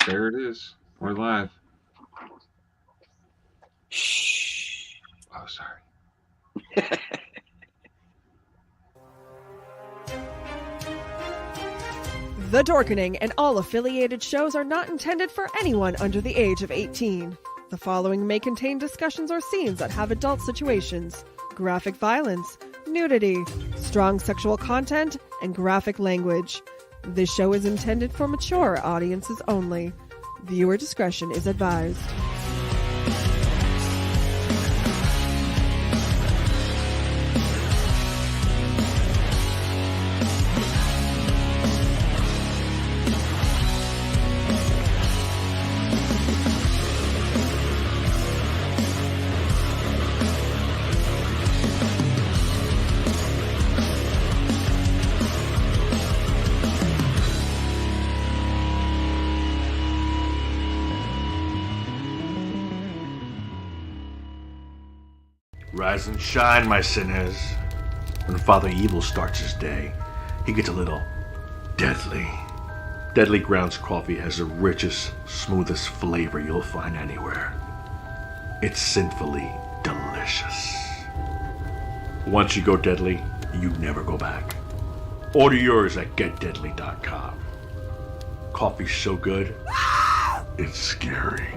There it is. We're live. Shh. Oh, sorry. The Dorkening and all affiliated shows are not intended for anyone under the age of 18. The following may contain discussions or scenes that have adult situations, graphic violence, nudity, strong sexual content, and graphic language. This show is intended for mature audiences only. Viewer discretion is advised. Rise and shine, my sinners. When Father Evil starts his day, he gets a little deadly. Deadly Grounds coffee has the richest, smoothest flavor you'll find anywhere. It's sinfully delicious. Once you go deadly, you never go back. Order yours at getdeadly.com. Coffee's so good, it's scary.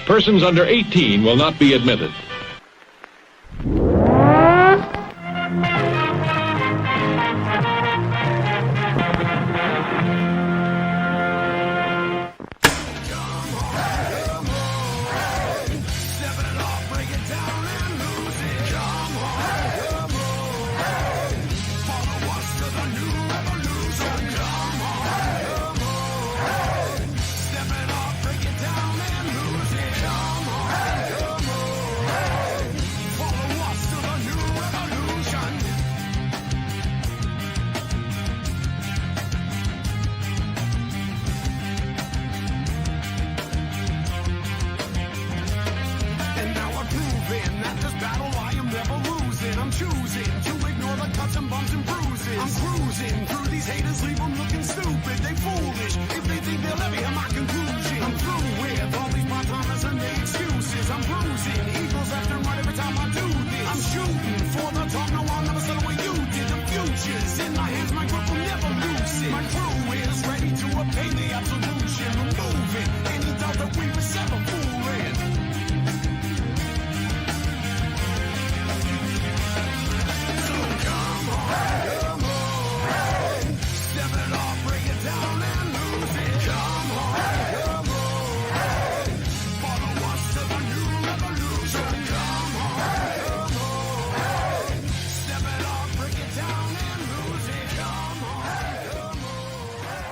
Persons under 18 will not be admitted.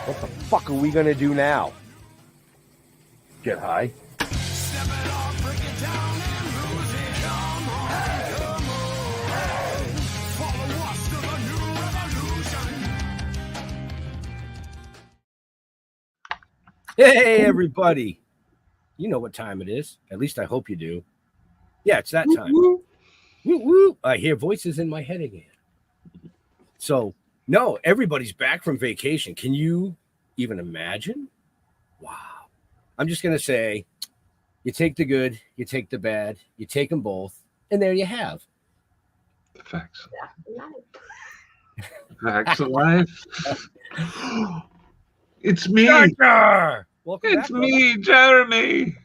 What the fuck are we gonna do now? Get high. Hey, everybody. You know what time it is. At least I hope you do. Yeah, it's that time. Woo, woo. I hear voices in my head again. So, no, everybody's back from vacation. Can you even imagine? Wow. I'm just going to say, you take the good, you take the bad, you take them both, and there you have. Facts. Facts of life. It's me. It's me, Jeremy.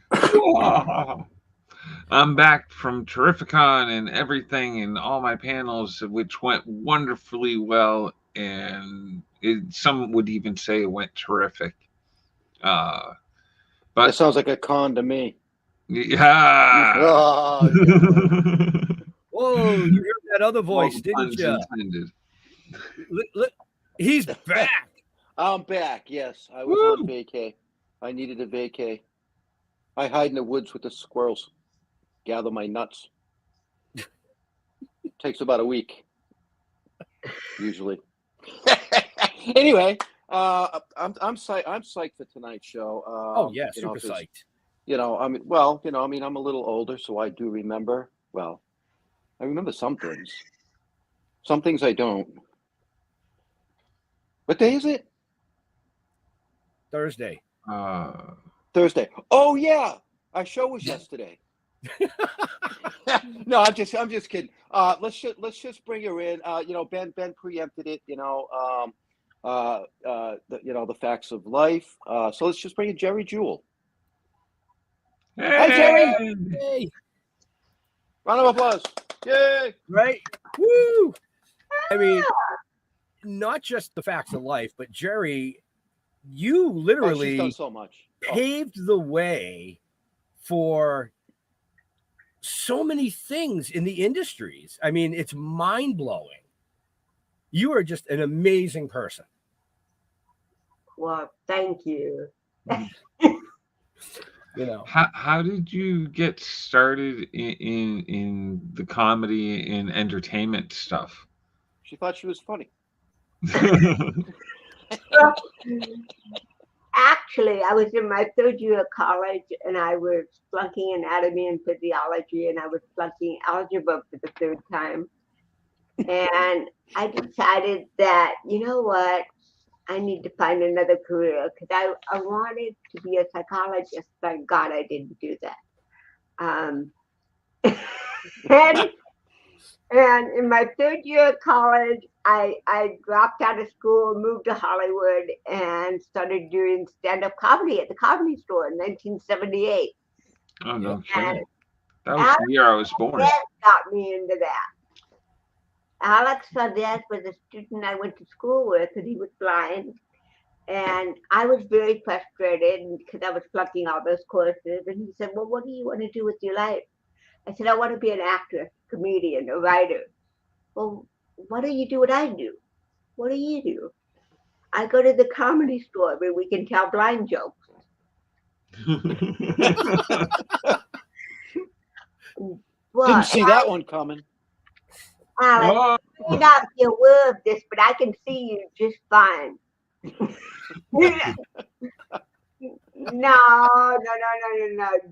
I'm back from Terrificon and everything, and all my panels, which went wonderfully well, and some would even say it went terrific. But that sounds like a con to me. Yeah. Oh, whoa, you heard that other voice, didn't you? He's back. I'm back. Yes, I was on vacay. I needed a vacay. I hide in the woods with the squirrels, gather my nuts. Takes about a week, usually. Anyway, I'm psyched for tonight's show. Oh yeah, super psyched. I'm a little older, so I do remember. Well, I remember some things. Some things I don't. What day is it? Thursday. Thursday. Oh yeah, our show was yesterday. No, I'm just kidding. Let's just bring her in. Ben preempted it. The facts of life. So let's just bring in Geri Jewell. Hey. Hi, Geri. Hey. Round of applause. Yay! Right? Woo! I mean, not just the facts of life, but Geri, you literally she's done so much. paved the way for so many things in the industries. I mean, it's mind-blowing. You are just an amazing person. Well, thank you. How did you get started in the comedy and entertainment stuff? She thought she was funny. Actually, I was in my third year of college, and I was flunking anatomy and physiology, and I was flunking algebra for the third time. And I decided that, you know what, I need to find another career, because I wanted to be a psychologist. Thank God I didn't do that. And in my third year of college, I dropped out of school, moved to Hollywood, and started doing stand-up comedy at the Comedy Store in 1978. Oh, no kidding. That was the year I was born. That got me into that. Alex Valdez was a student I went to school with, and he was blind. And I was very frustrated because I was flunking all those courses. And he said, well, what do you want to do with your life? I said, I want to be an actress, comedian, a writer. Well, what do you do what I do? What do you do? I go to the Comedy Store where we can tell blind jokes. Didn't see that one coming. Alex, I may not be aware of this, but I can see you just fine. No.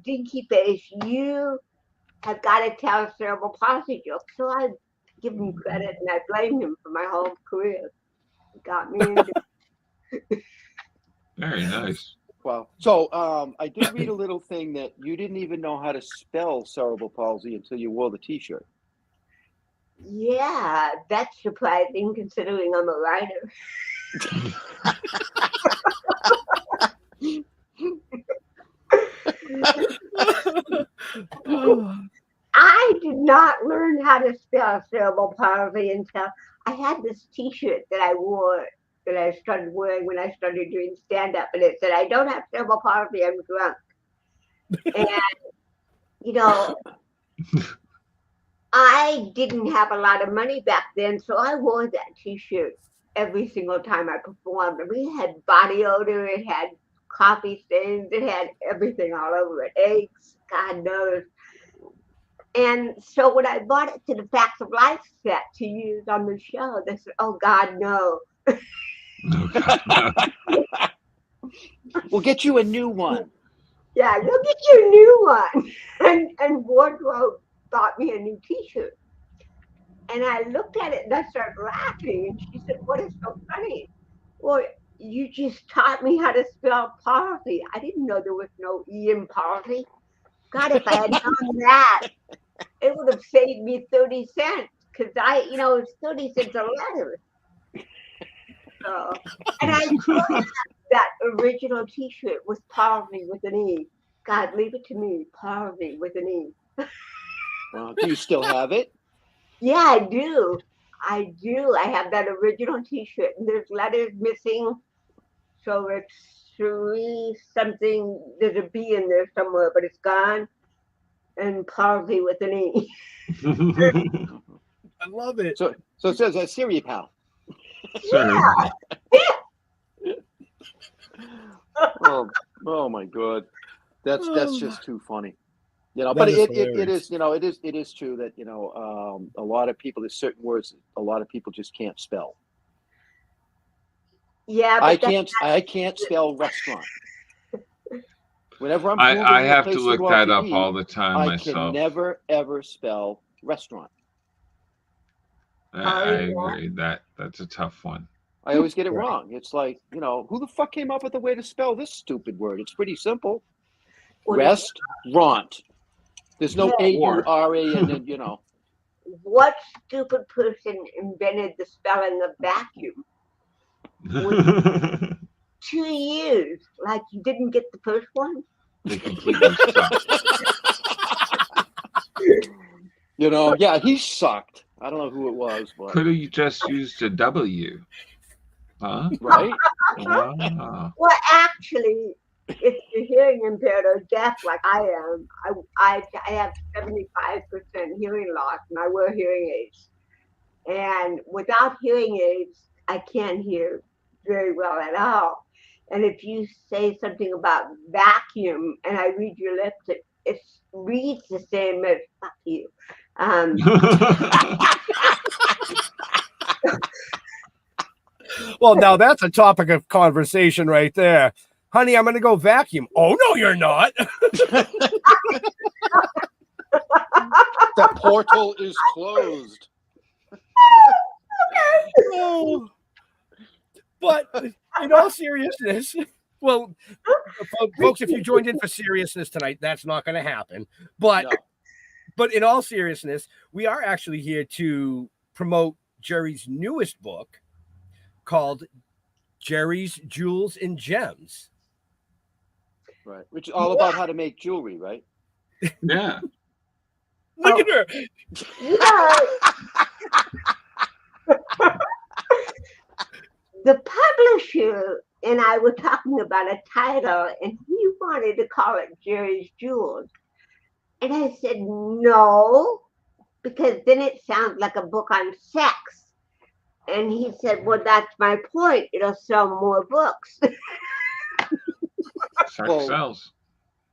Dinky face, you have got to tell cerebral palsy jokes. So I give him credit and I blame him for my whole career. It got me into Very nice. Wow. So I did read a little thing that you didn't even know how to spell cerebral palsy until you wore the t-shirt. Yeah, that's surprising considering I'm a writer. I did not learn how to spell cerebral palsy until I had this t-shirt that I wore, that I started wearing when I started doing stand-up, and it said, I don't have cerebral palsy, I'm drunk. And, I didn't have a lot of money back then, so I wore that t-shirt every single time I performed. I mean, it had body odor, it had coffee stains, it had everything all over it, eggs, God knows. And so when I brought it to the Facts of Life set to use on the show, they said, oh God, no. Oh, God, no. We'll get you a new one. Yeah, we'll get you a new one. And Wardrobe bought me a new t-shirt. And I looked at it and I started laughing. And she said, what is so funny? Well, you just taught me how to spell palsy. I didn't know there was no E in palsy. God, if I had done that, it would have saved me 30 cents. Because it's 30 cents a letter. So, and I could have that original t-shirt with palsy with an E. God, leave it to me, palsy with an E. Well, do you still have it? Yeah, I do. I have that original t-shirt, and there's letters missing. So it's 3 something. There's a B in there somewhere, but it's gone. And palsy with an E. I love it. So it says a Siri pal. Yeah. Oh my God. That's just too funny. You know, That but is it hilarious. is, you know, it is true that, you know, a lot of people, there's certain words a lot of people just can't spell. Yeah, I but can't spell restaurant. Whenever I'm I Googling a have to place look to go out that to up all eat, the time I can myself. never ever spell restaurant. I agree that that's a tough one. I always get it Right. wrong. It's like, you know, who the fuck came up with a way to spell this stupid word? It's pretty simple. what is- Restaurant. There's no Yeah. A-U-R-A and then, you know. what stupid person invented the spelling of vacuum? 2 years, like you didn't get the first one. They completely suck. You know, yeah, he sucked. I don't know who it was, but Could have just used a W. Huh? right? Ah. Well, actually, if you're hearing impaired or deaf like I am, I have 75% hearing loss, and I wear hearing aids. And without hearing aids, I can't hear very well at all. And if you say something about vacuum and I read your lips, it reads the same as fuck you. Well, now that's a topic of conversation right there. Honey, I'm going to go vacuum. Oh, no, you're not. The portal is closed. Oh. But in all seriousness, well, folks, if you joined in for seriousness tonight, that's not going to happen. But No. but in all seriousness, we are actually here to promote Geri's newest book called Geri's Jewels and Gems. Right. Which is all about how to make jewelry, right? Yeah. Look at her. Yeah. The publisher and I were talking about a title, and he wanted to call it Geri's Jewels. And I said, no, because then it sounds like a book on sex. And he said, well, that's my point. It'll sell more books. Sex Well, sells.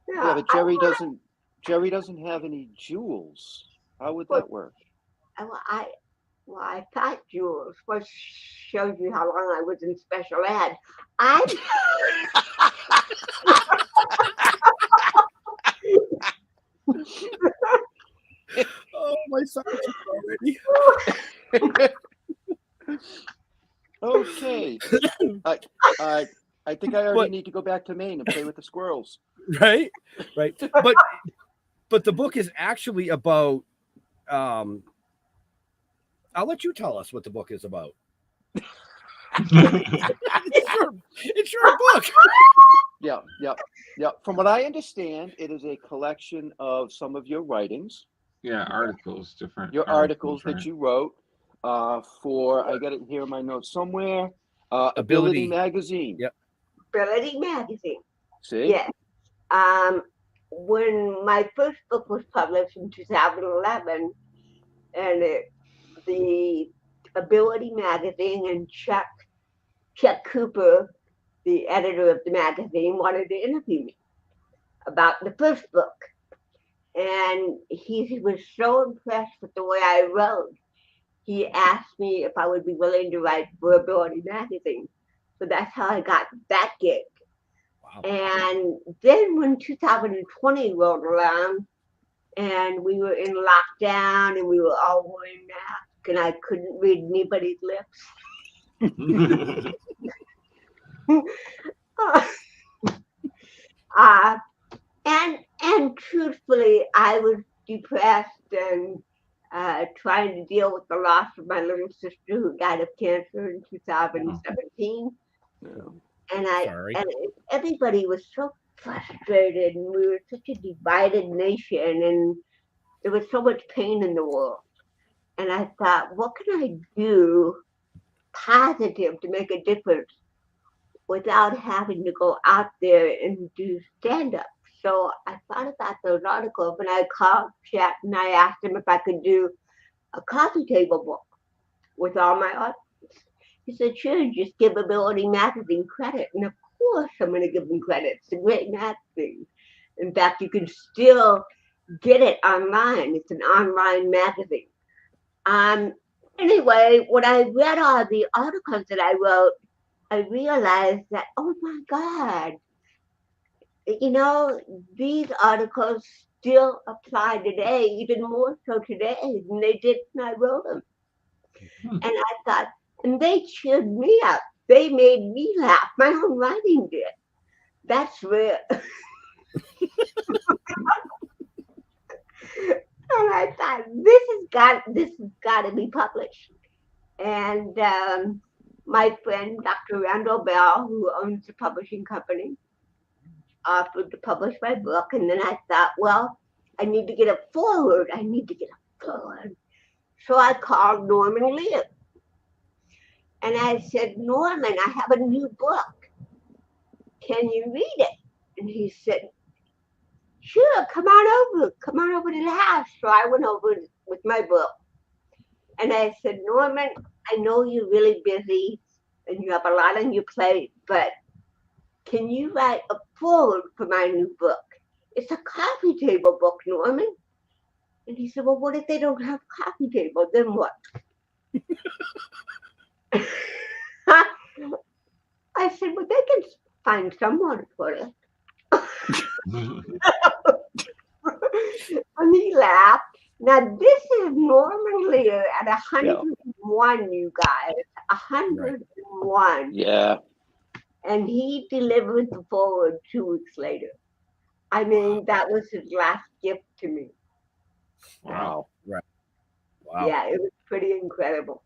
Yeah, but Geri doesn't have any jewels. How would that work? I thought jewels, which shows you how long I was in special ed. Oh, my son already. Okay. I think I already need to go back to Maine and play with the squirrels. Right. But the book is actually about I'll let you tell us what the book is about. It's your book. Yeah. From what I understand, it is a collection of some of your writings. Yeah, articles, different. Your articles right? that you wrote for, I got it here in my notes somewhere, Ability Magazine. Yep. Ability Magazine. See? Yes. When my first book was published in 2011, and the Ability Magazine and Chuck Cooper, the editor of the magazine, wanted to interview me about the first book. And he was so impressed with the way I wrote, he asked me if I would be willing to write for Ability Magazine. So that's how I got that gig. Wow. And then when 2020 rolled around and we were in lockdown and we were all wearing masks and I couldn't read anybody's lips. And truthfully, I was depressed and trying to deal with the loss of my little sister who died of cancer in 2017. And everybody was so frustrated, and we were such a divided nation, and there was so much pain in the world. And I thought, what can I do positive to make a difference without having to go out there and do stand-up? So I thought about those articles, and I called Chet and I asked him if I could do a coffee table book with all my articles. He said, sure, just give Ability Magazine credit. And of course I'm going to give them credit. It's a great magazine. In fact, you can still get it online. It's an online magazine. Anyway, when I read all the articles that I wrote, I realized that, oh my God, these articles still apply today, even more so today than they did when I wrote them. Hmm. And I thought, and they cheered me up. They made me laugh. My own writing did. That's rare. And I thought, this has got to be published. And my friend, Dr. Randall Bell, who owns the publishing company, offered to publish my book. And then I thought, well, I need to get a forward. So I called Norman Lear. And I said, Norman, I have a new book. Can you read it? And he said, sure, come on over to the house. So I went over with my book. And I said, Norman, I know you're really busy and you have a lot on your plate, but can you write a foreword for my new book? It's a coffee table book, Norman. And he said, well, what if they don't have a coffee table? Then what? I said, well, they can find someone to put it. And he laughed. Now, this is Norman Lear at 101, you guys. 101. Yeah. And he delivered the forward 2 weeks later. I mean, that was his last gift to me. Wow. Right. Wow. Yeah, it was pretty incredible.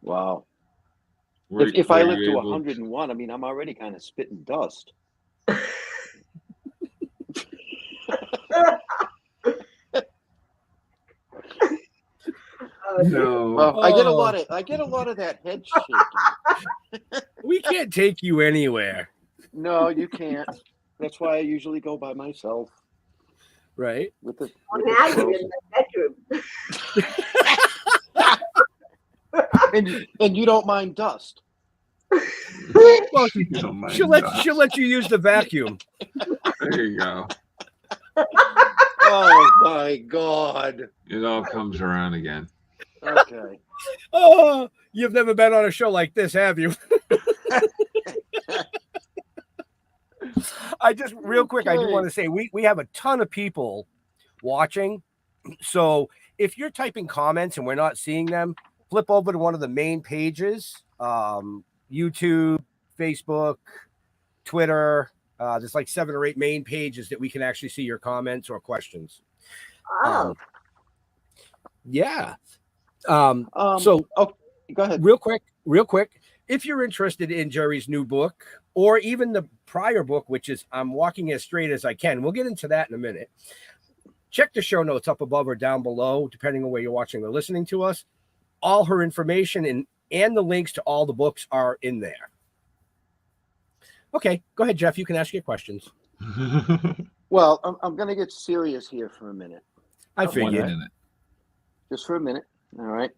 Wow. If I live to 101, I mean, I'm already kind of spitting dust. No. Well, I get a lot of that head shaking. We can't take you anywhere. No, you can't. That's why I usually go by myself. Right. Well, now you're in the bedroom. and you don't mind dust. Well, she'll let you use the vacuum. There you go. Oh my God. It all comes around again. Okay. Oh, you've never been on a show like this, have you? I just real quick, I do want to say we have a ton of people watching. So if you're typing comments and we're not seeing them, flip over to one of the main pages, YouTube, Facebook, Twitter. There's like 7 or 8 main pages that we can actually see your comments or questions. Oh. Yeah. So go ahead. Real quick. If you're interested in Geri's new book or even the prior book, which is I'm Walking As Straight As I Can, we'll get into that in a minute. Check the show notes up above or down below, depending on where you're watching or listening to us. All her information and the links to all the books are in there. Okay, go ahead, Jeff. You can ask your questions. Well, I'm going to get serious here for a minute. I figured. Just for a minute. All right.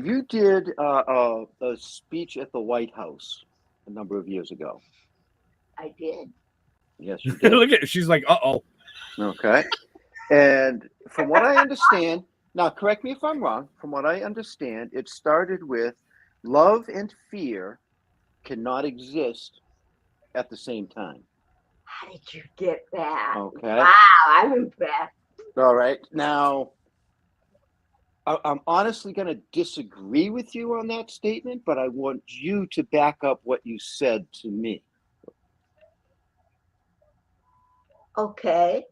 You did a speech at the White House a number of years ago. I did. Yes, you did. Look at it. She's like, uh-oh. Okay. And from what I understand, now correct me if I'm wrong, from what I understand, it started with love and fear cannot exist at the same time. How did you get that? Okay. Wow, I'm impressed. All right. Now, I'm honestly going to disagree with you on that statement, but I want you to back up what you said to me. Okay.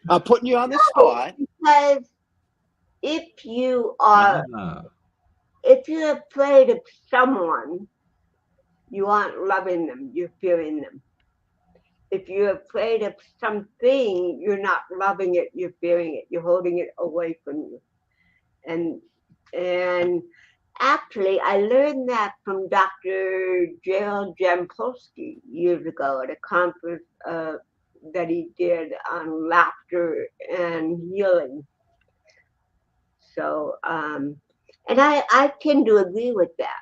I'm putting you on the spot. Because if you are, if you're afraid of someone, you aren't loving them, you're fearing them. If you're afraid of something, you're not loving it, you're fearing it, you're holding it away from you. And actually, I learned that from Dr. Geri Jewell years ago at a conference that he did on laughter and healing. So, and I tend to agree with that.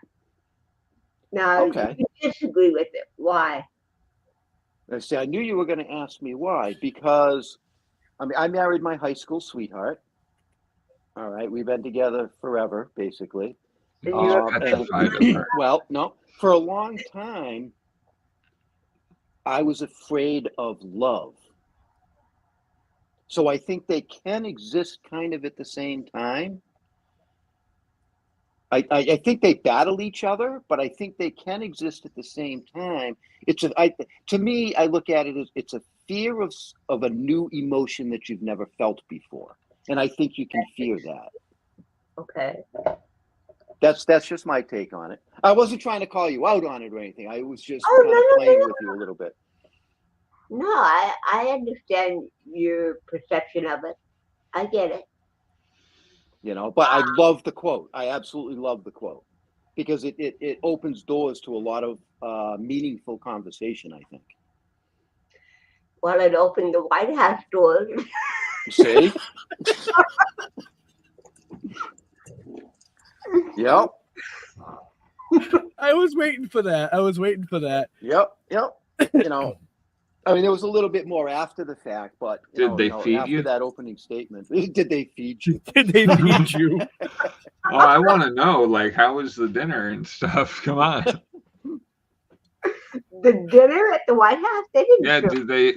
Now, Okay. you disagree with it. Why? I say, I knew you were going to ask me why, because I mean, I married my high school sweetheart. All right, we've been together forever, basically. Petrified of her. Well, no, for a long time, I was afraid of love. So I think they can exist kind of at the same time. I think they battle each other, but I think they can exist at the same time. To me, I look at it as it's a fear of a new emotion that you've never felt before, and I think you can fear that. Okay. That's just my take on it. I wasn't trying to call you out on it or anything. I was just Oh, kind of playing with you a little bit. No, I understand your perception of it. I get it. You know, but I love the quote. I absolutely love the quote because it opens doors to a lot of meaningful conversation, I think. Well, it opened the White House doors. See? Yep. I was waiting for that. Yep. You know, I mean, there was a little bit more after the fact, but Did they feed after you? that opening statement, did they feed you? Did they feed you? Oh, I want to know, like, how was the dinner and stuff? Come on. The dinner at the White House, they didn't. Yeah, serve.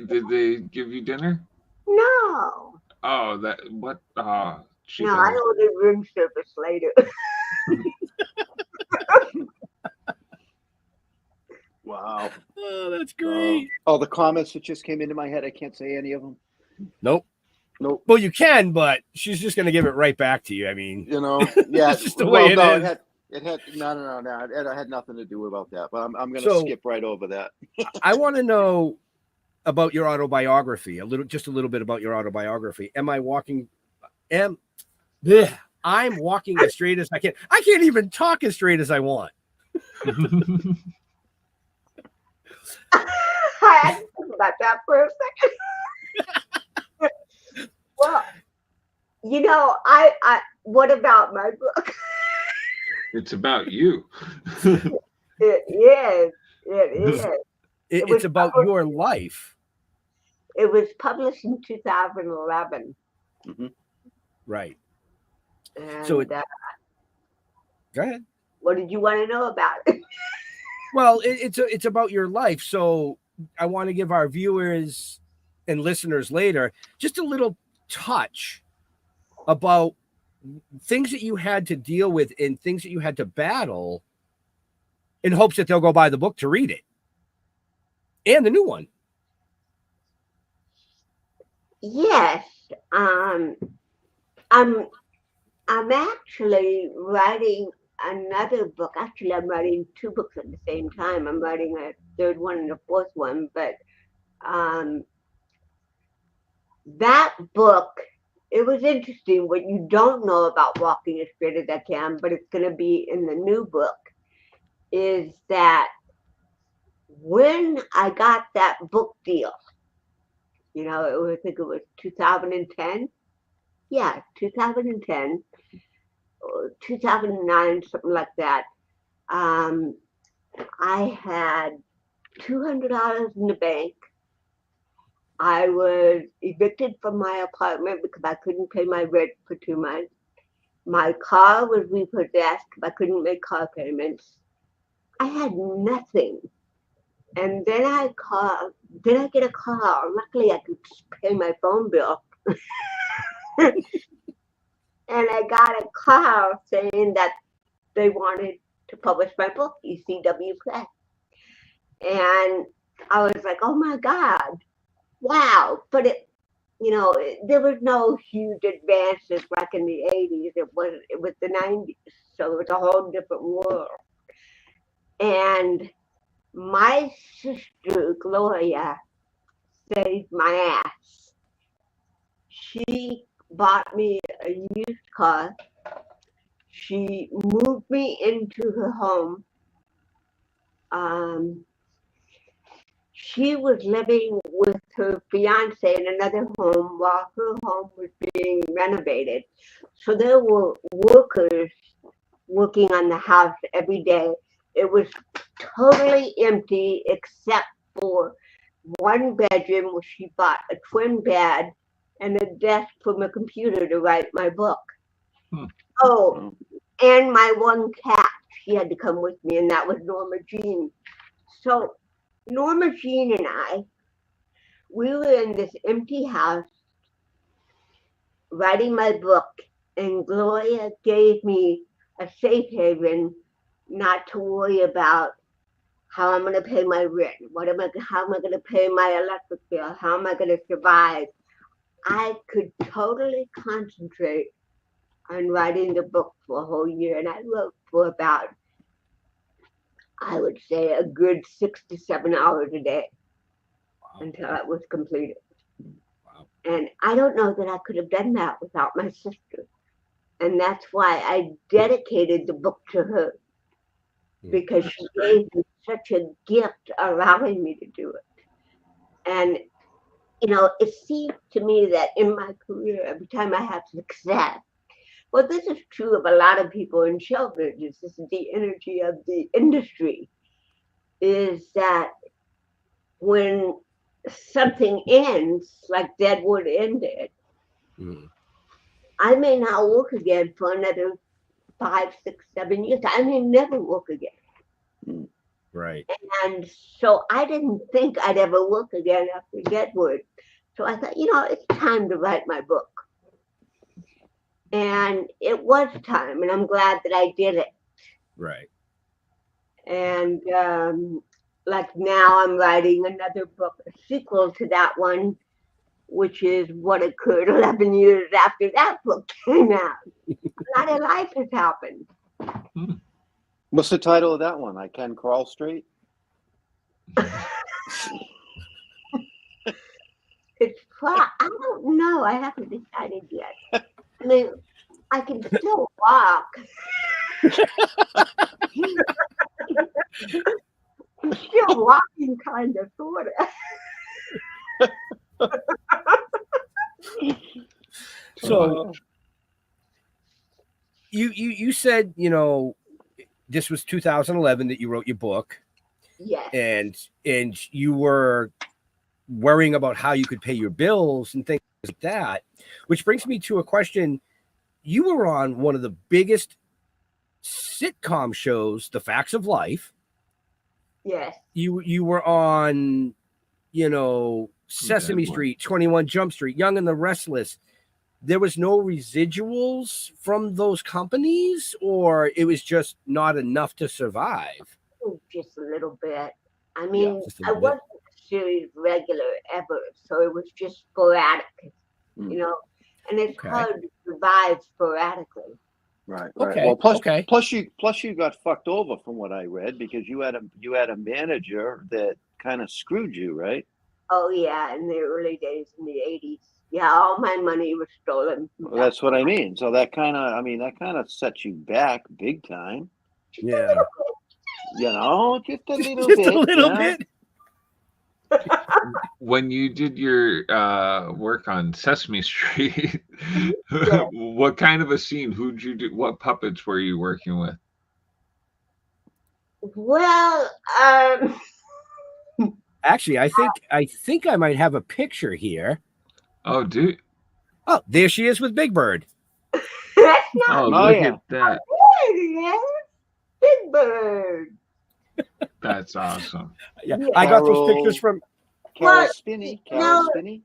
did they give you dinner? No. Oh, that what? No, I ordered room service later. Wow. Oh, that's great. Oh, the comments that just came into my head, I can't say any of them. Nope. Well, you can, but she's just going to give it right back to you. I mean, You know, yeah. It's just the way it is. It had no. It had nothing to do about that. But I'm going to skip right over that. I want to know about your autobiography, a little bit about your autobiography. I'm walking as straight as I can. I can't even talk as straight as I want. I had to think about that for a second. Well, you know, I what about my book? It's about you. It is. It's about your life. It was published in 2011. Mm-hmm. Right. And So go ahead. what did you want to know about it? Well, it's about your life. So I want to give our viewers and listeners later just a little touch about things that you had to deal with and things that you had to battle in hopes that they'll go buy the book to read it. And the new one. Yes. I'm actually writing another book. Actually, I'm writing two books at the same time. I'm writing a third one and a fourth one. But that book, it was interesting. What you don't know about Walking as Straight as I Can, but it's going to be in the new book, is that when I got that book deal, you know, I think it was 2010. Yeah, 2010 or 2009, something like that. I had $200 in the bank. I was evicted from my apartment because I couldn't pay my rent for 2 months. My car was repossessed because I couldn't make car payments. I had nothing. And then I get a car. Luckily, I could pay my phone bill. And I got a call saying that they wanted to publish my book, ECW Press. And I was like, oh my God, wow. But there was no huge advances like in the 80s. It was the 90s. So it was a whole different world. And my sister, Gloria, saved my ass. She bought me a used car. She moved me into her home. She was living with her fiance in another home while her home was being renovated. So there were workers working on the house every day. It was totally empty except for one bedroom where she bought a twin bed and a desk for my computer to write my book. Oh, and my one cat, she had to come with me, and that was Norma Jean. So Norma Jean and I, we were in this empty house writing my book, and Gloria gave me a safe haven not to worry about how I'm going to pay my rent, how am I going to pay my electric bill, how am I going to survive. I could totally concentrate on writing the book for a whole year, and I wrote for about, I would say, a good 6 to 7 hours a day until it was completed. And I don't know that I could have done that without my sister. And that's why I dedicated the book to her, because she gave me such a gift allowing me to do it. And, you know, it seemed to me that in my career, every time I have success, well, this is true of a lot of people in show business, this is the energy of the industry, is that when something ends, like Deadwood ended, I may not work again for another 5, 6, 7 years. I may never work again. Right. And so I didn't think I'd ever work again after Deadwood. So I thought, you know, it's time to write my book. And it was time, and I'm glad that I did it. Right. And like now I'm writing another book, a sequel to that one, which is what occurred 11 years after that book came out. A lot of life has happened. What's the title of that one? I Can Crawl Straight? It's I don't know. I haven't decided yet. I mean, I can still walk. I'm still walking, kind of, sort of. So you said, you know, this was 2011 that you wrote your book. Yes. And you were worrying about how you could pay your bills and things like that, which brings me to a question. You were on one of the biggest sitcom shows, The Facts of Life. Yes. You were on, you know, Sesame Street, 21 Jump Street, Young and the Restless. There was no residuals from those companies, or it was just not enough to survive? Just a little bit. I mean, I wasn't a series regular ever, so it was just sporadic, you know, and it's hard to survive sporadically. Right. Okay. Well, plus you got fucked over from what I read, because you had a manager that kind of screwed you, right? Oh yeah, in the early days in the 80s. Yeah, all my money was stolen. Well, that's what I mean. So that kind of sets you back big time. Yeah. You know, just a little just bit. A little bit. When you did your work on Sesame Street, what kind of a scene? Who'd you do? What puppets were you working with? Well, actually, I think I might have a picture here. Oh, dude. Oh, there she is with Big Bird. That's not look at that. Big Bird. That's awesome. Yeah, I got those pictures from Carol Spinney. Carol Spinney.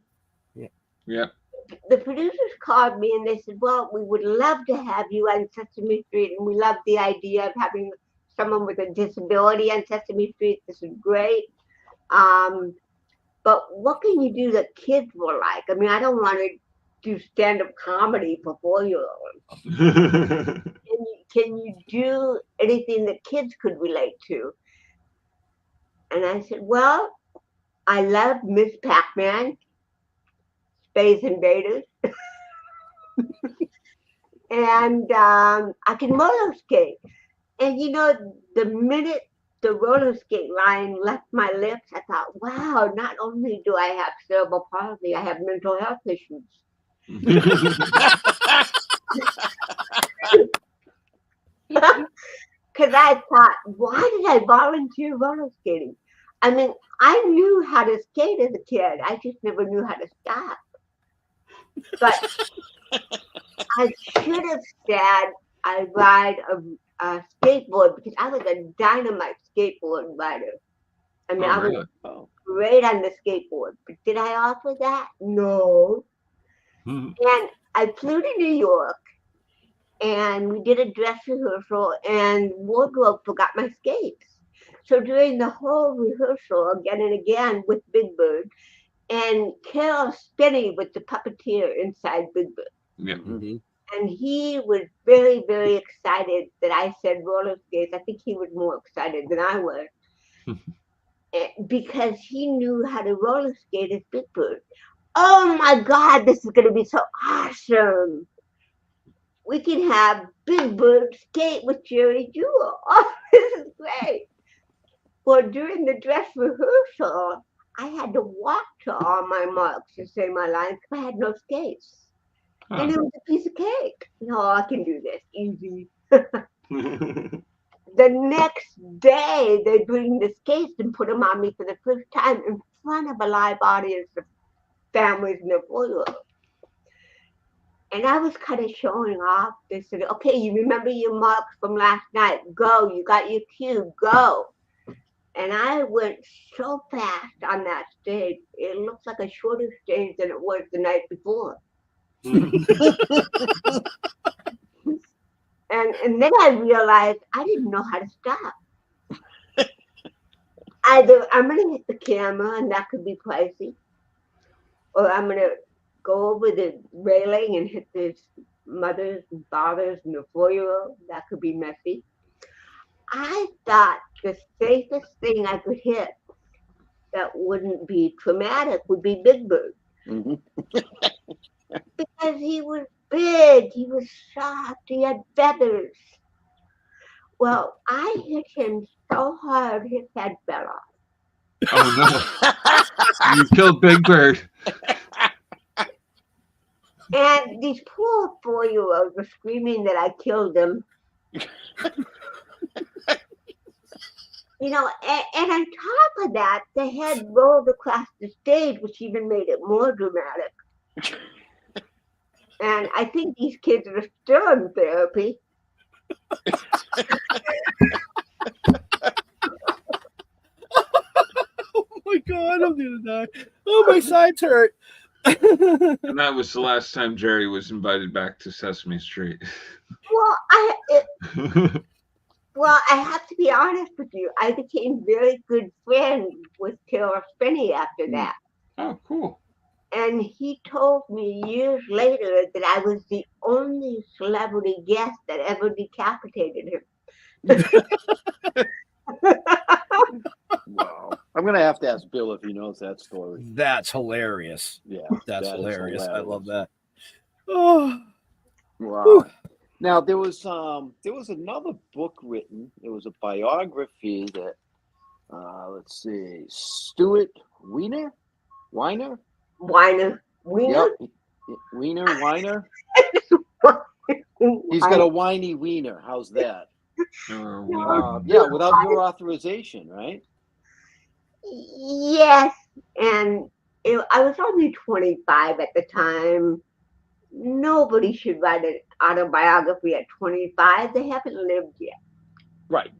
Yeah. The producers called me and they said, well, we would love to have you on Sesame Street, and we love the idea of having someone with a disability on Sesame Street. This is great. But what can you do that kids will like? I mean, I don't want to do stand-up comedy for 4-year-olds. Can you do anything that kids could relate to? And I said, well, I love Miss Pac-Man, Space Invaders, and I can roller skate. And you know, the minute the roller skate line left my lips, I thought, wow, not only do I have cerebral palsy, I have mental health issues. Because I thought, why did I volunteer roller skating? I mean, I knew how to skate as a kid. I just never knew how to stop. But I should have said I ride a skateboard because I was a dynamite skateboard rider. I mean, I was really? great on the skateboard. But did I offer that? No. And I flew to New York and we did a dress rehearsal and wardrobe forgot my skates. So during the whole rehearsal, again and again with Big Bird, and Carol Spinney with the puppeteer inside Big Bird. Yeah. Mhm. And he was very, very excited that I said roller skates. I think he was more excited than I was. Because he knew how to roller skate as Big Bird. Oh my God, this is going to be so awesome. We can have Big Bird skate with Geri Jewell. Oh, this is great. Well, during the dress rehearsal, I had to walk to all my marks to say my lines because I had no skates. And it was a piece of cake. No, I can do this. Easy. The next day, they bring the skates and put them on me for the first time in front of a live audience of families in the foyer. And I was kind of showing off. They said, okay, you remember your marks from last night. Go. You got your cue. Go. And I went so fast on that stage. It looked like a shorter stage than it was the night before. And then I realized I didn't know how to stop. Either I'm going to hit the camera and that could be pricey, or I'm going to go over the railing and hit the mothers and fathers and the 4-year-old. That could be messy. I thought the safest thing I could hit that wouldn't be traumatic would be Big Bird. Because he was big, he was soft, he had feathers. Well, I hit him so hard his head fell off. Oh no. You killed Big Bird. And these poor 4-year-olds were screaming that I killed them. You know, and on top of that, the head rolled across the stage, which even made it more dramatic. And I think these kids are still in therapy. Oh my God, I'm gonna die. Oh, my sides hurt. And that was the last time Geri was invited back to Sesame Street. Well, I have to be honest with you. I became very good friends with Carol Spinney after that. Oh, cool. And he told me years later that I was the only celebrity guest that ever decapitated him. Wow. I'm going to have to ask Bill if he knows that story. That's hilarious. Yeah. That's that is hilarious. I hilarious. love that. Oh, Wow. Whew. Now there was another book written. It was a biography that let's see, Stuart Weiner. Wiener? Yep. Weiner. He's got a whiny wiener. How's that? Yeah, without your authorization, right? Yes. And I was only 25 at the time. Nobody should write an autobiography at 25. They haven't lived yet. Right.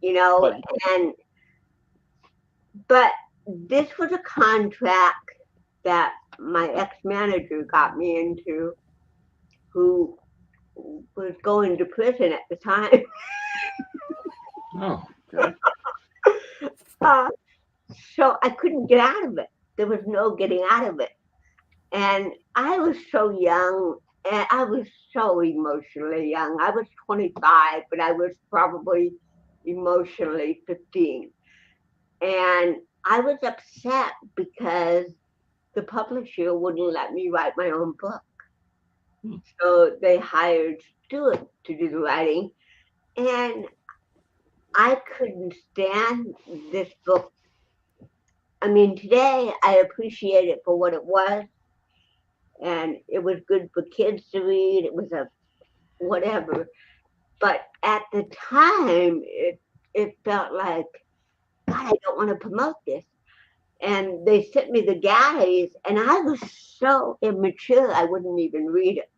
You know, but this was a contract that my ex-manager got me into, who was going to prison at the time. Oh, okay. So I couldn't get out of it. There was no getting out of it. And I was so young, and I was so emotionally young. I was 25, but I was probably emotionally 15. And I was upset because the publisher wouldn't let me write my own book. So they hired Stuart to do the writing. And I couldn't stand this book. I mean, today I appreciate it for what it was. And it was good for kids to read. It was a whatever. But at the time, it felt like God, I don't want to promote this. And they sent me the galleys, and I was so immature, I wouldn't even read it.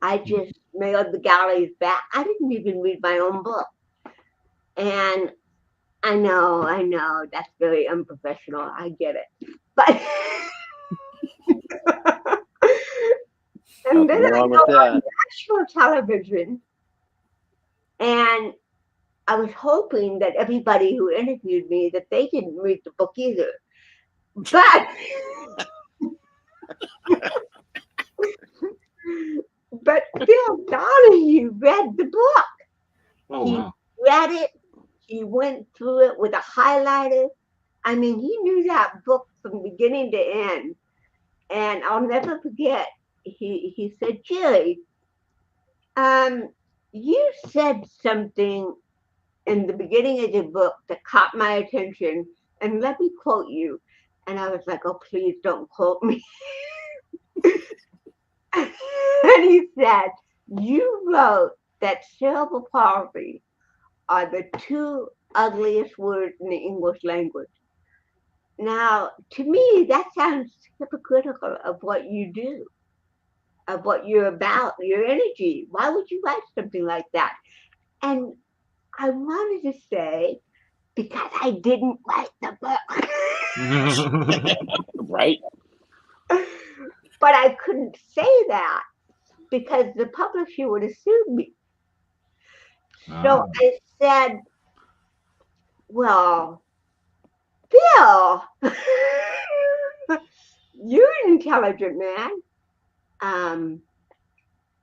I just mailed the galleys back. I didn't even read my own book. And I know, that's very unprofessional. I get it. But and then I Nothing wrong go with on that. national television, and I was hoping that everybody who interviewed me, that they didn't read the book either. But but Phil Donahue read the book. Oh, He wow. read it. He went through it with a highlighter. I mean, he knew that book from beginning to end. And I'll never forget, he said, Geri, you said something in the beginning of the book that caught my attention, and let me quote you. And I was like, oh, please don't quote me. And he said, you wrote that cerebral palsy are the two ugliest words in the English language. Now, to me, that sounds hypocritical of what you do, of what you're about, your energy. Why would you write something like that? And I wanted to say, because I didn't write the book. Right? But I couldn't say that because the publisher would have sued me. So I said, well, Bill, you're an intelligent man.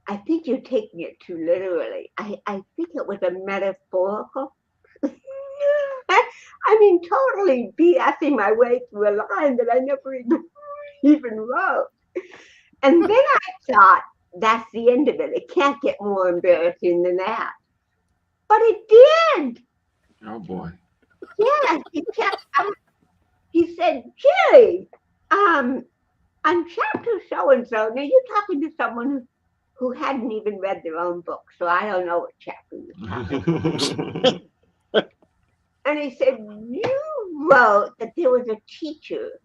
I think you're taking it too literally. I think it was a metaphorical. I mean, totally BSing my way through a line that I never even wrote. And then I thought, that's the end of it. It can't get more embarrassing than that. But it did. Oh, boy. Yeah, he said, Geri, on chapter so-and-so, now you're talking to someone who hadn't even read their own book, so I don't know what chapter you're talking about. And he said, you wrote that there was a teacher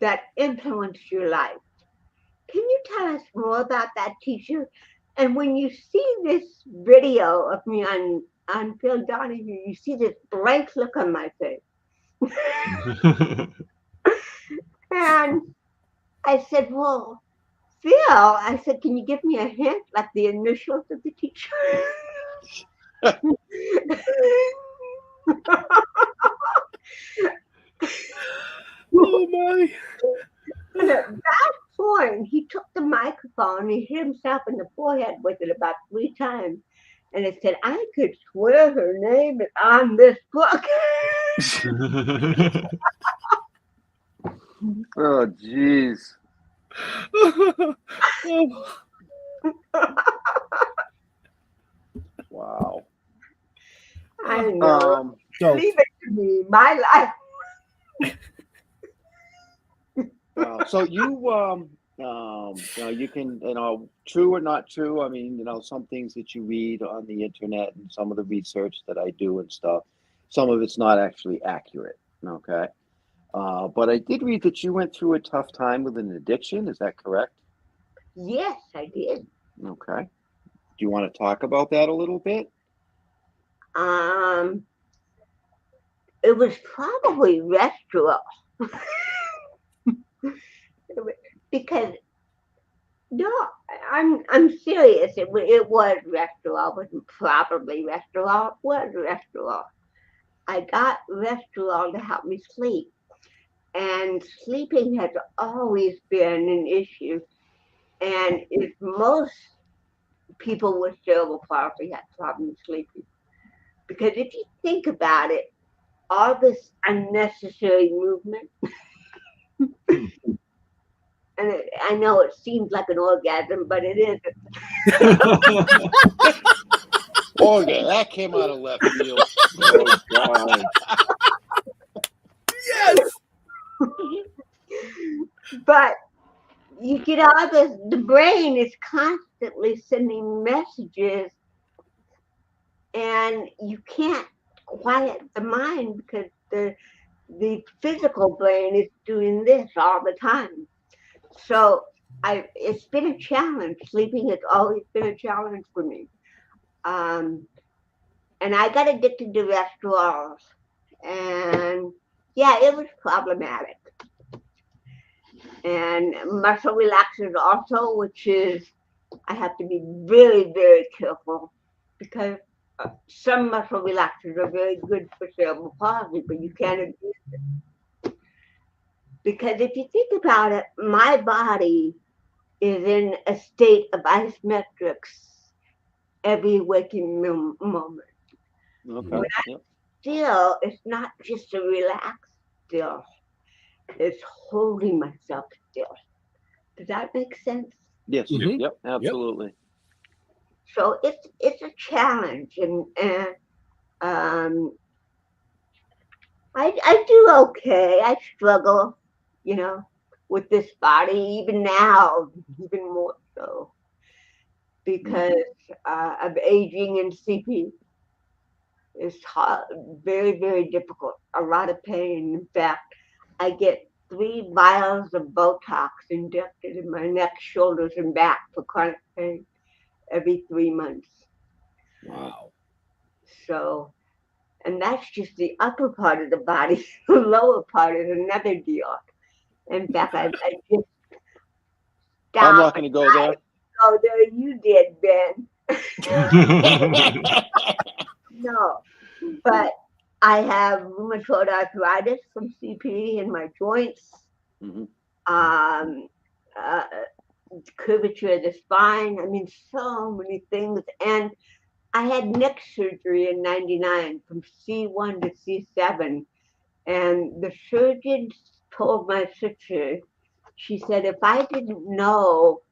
that influenced your life. Can you tell us more about that teacher? And when you see this video of me on Phil Donahue, you see this blank look on my face. And I said, well, Phil, I said, can you give me a hint, like the initials of the teacher? Oh my. And at that point, he took the microphone and he hit himself in the forehead with it about 3 times. And it said, I could swear her name is on this book. Oh, jeez. Wow. I know. So Leave it to me, my life. So you you can, true or not true. I mean, some things that you read on the internet and some of the research that I do and stuff, some of it's not actually accurate. Okay. But I did read that you went through a tough time with an addiction. Is that correct? Yes, I did. Okay. Do you want to talk about that a little bit? It was probably restaurant. Because no, I'm serious. It was restaurant. It wasn't probably restaurant. It was restaurant. I got restaurant to help me sleep, and sleeping has always been an issue. And if most people with cerebral palsy have problems sleeping, because if you think about it, all this unnecessary movement. And I know it seems like an orgasm, but it isn't. Oh, yeah, that came out of left field. Oh, God. yes. But you get all this, the brain is constantly sending messages, and you can't quiet the mind because the physical brain is doing this all the time. So it's been a challenge. Sleeping has always been a challenge for me. And I got addicted to Restorals. And yeah, it was problematic. And muscle relaxers also, which is, I have to be very, very careful because some muscle relaxers are very good for cerebral palsy, but you can't abuse it. Because if you think about it, my body is in a state of isometrics every waking moment. Okay. Yep. Still, it's not just a relaxed still. It's holding myself still. Does that make sense? Yes. Mhm. Yep. Absolutely. So it's a challenge, and I do okay. I struggle, with this body even now, even more so because of aging and CP. It's hard, very, very difficult. A lot of pain. In fact, I get 3 vials of Botox injected in my neck, shoulders, and back for chronic pain every 3 months. Wow. So, and that's just the upper part of the body. The lower part is another deal. In fact, I just stopped. I'm not going to go there. Oh, there you did, Ben. No, but I have rheumatoid arthritis from CP in my joints. Mhm. Curvature of the spine. I mean, so many things. And I had neck surgery in '99 from C1 to C7. And the surgeon told my sister, she said, if I didn't know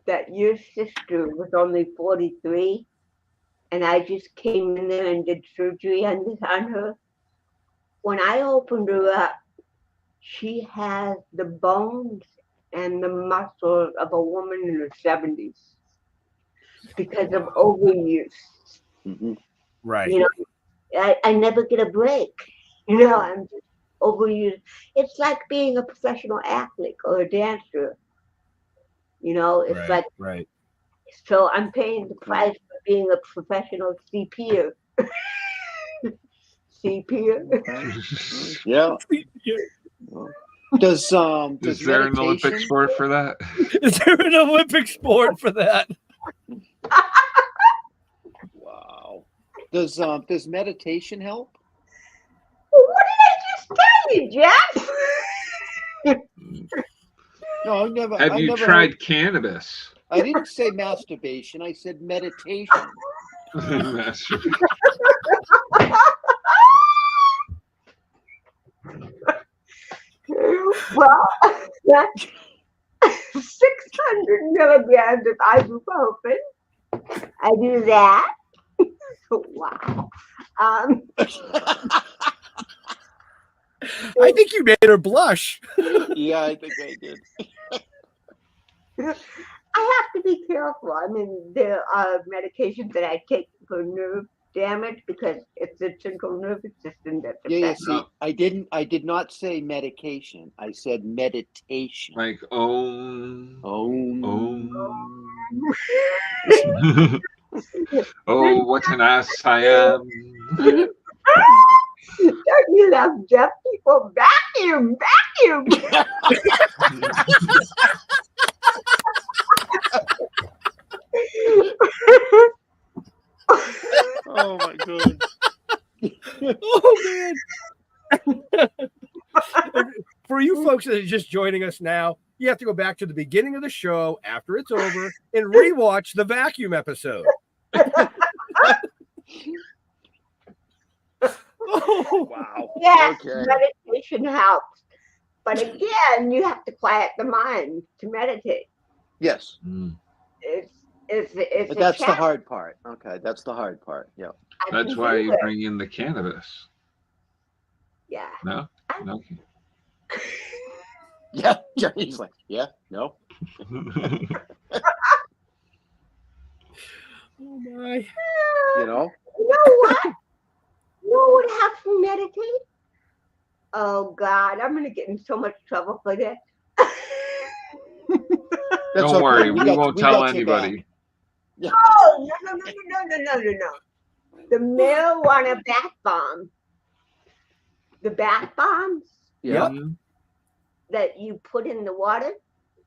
that your sister was only 43 and I just came in there and did surgery on her, when I opened her up, she has the bones and the muscles of a woman in her 70s because of overuse. Mhm. Right. I never get a break. I'm just overused. It's like being a professional athlete or a dancer. It's like, Right. so I'm paying the price for being a professional CPer. CPer. Yeah. Does Is there an Olympic meditation? sport for that? Is there an Olympic sport for that? Wow. Does meditation help? Well, what did I just tell you, Jeff? No, I've never. Have I you never tried heard- cannabis? I didn't say masturbation. I said meditation. Well, that's 600 milligrams of ibuprofen. I do that. Wow. I think you made her blush. Yeah, I think I did. I have to be careful. I mean, there are medications that I take for nerve damage because it's the central nervous system that's Yeah. affected. See, I did not say medication. I said meditation. Like Om. Oh, what an ass I am. Don't you love deaf people? Vacuum. Oh my god. Oh man. For you folks that are just joining us now, you have to go back to the beginning of the show after it's over and rewatch the vacuum episode. Oh, Wow. Yes, Okay. meditation helps. But again, you have to quiet the mind to meditate. Yes. It's But that's the hard part. Okay, that's the hard part. Yeah. That's why you bring in the cannabis. Yeah. No? No. Yeah. Johnny's like, yeah, no. oh my. You know? You know what? Who would have to meditate? Oh God, I'm gonna get in so much trouble for this. Don't worry, we won't tell anybody. No. The marijuana bath bomb. The bath bombs Yep. that you put in the water.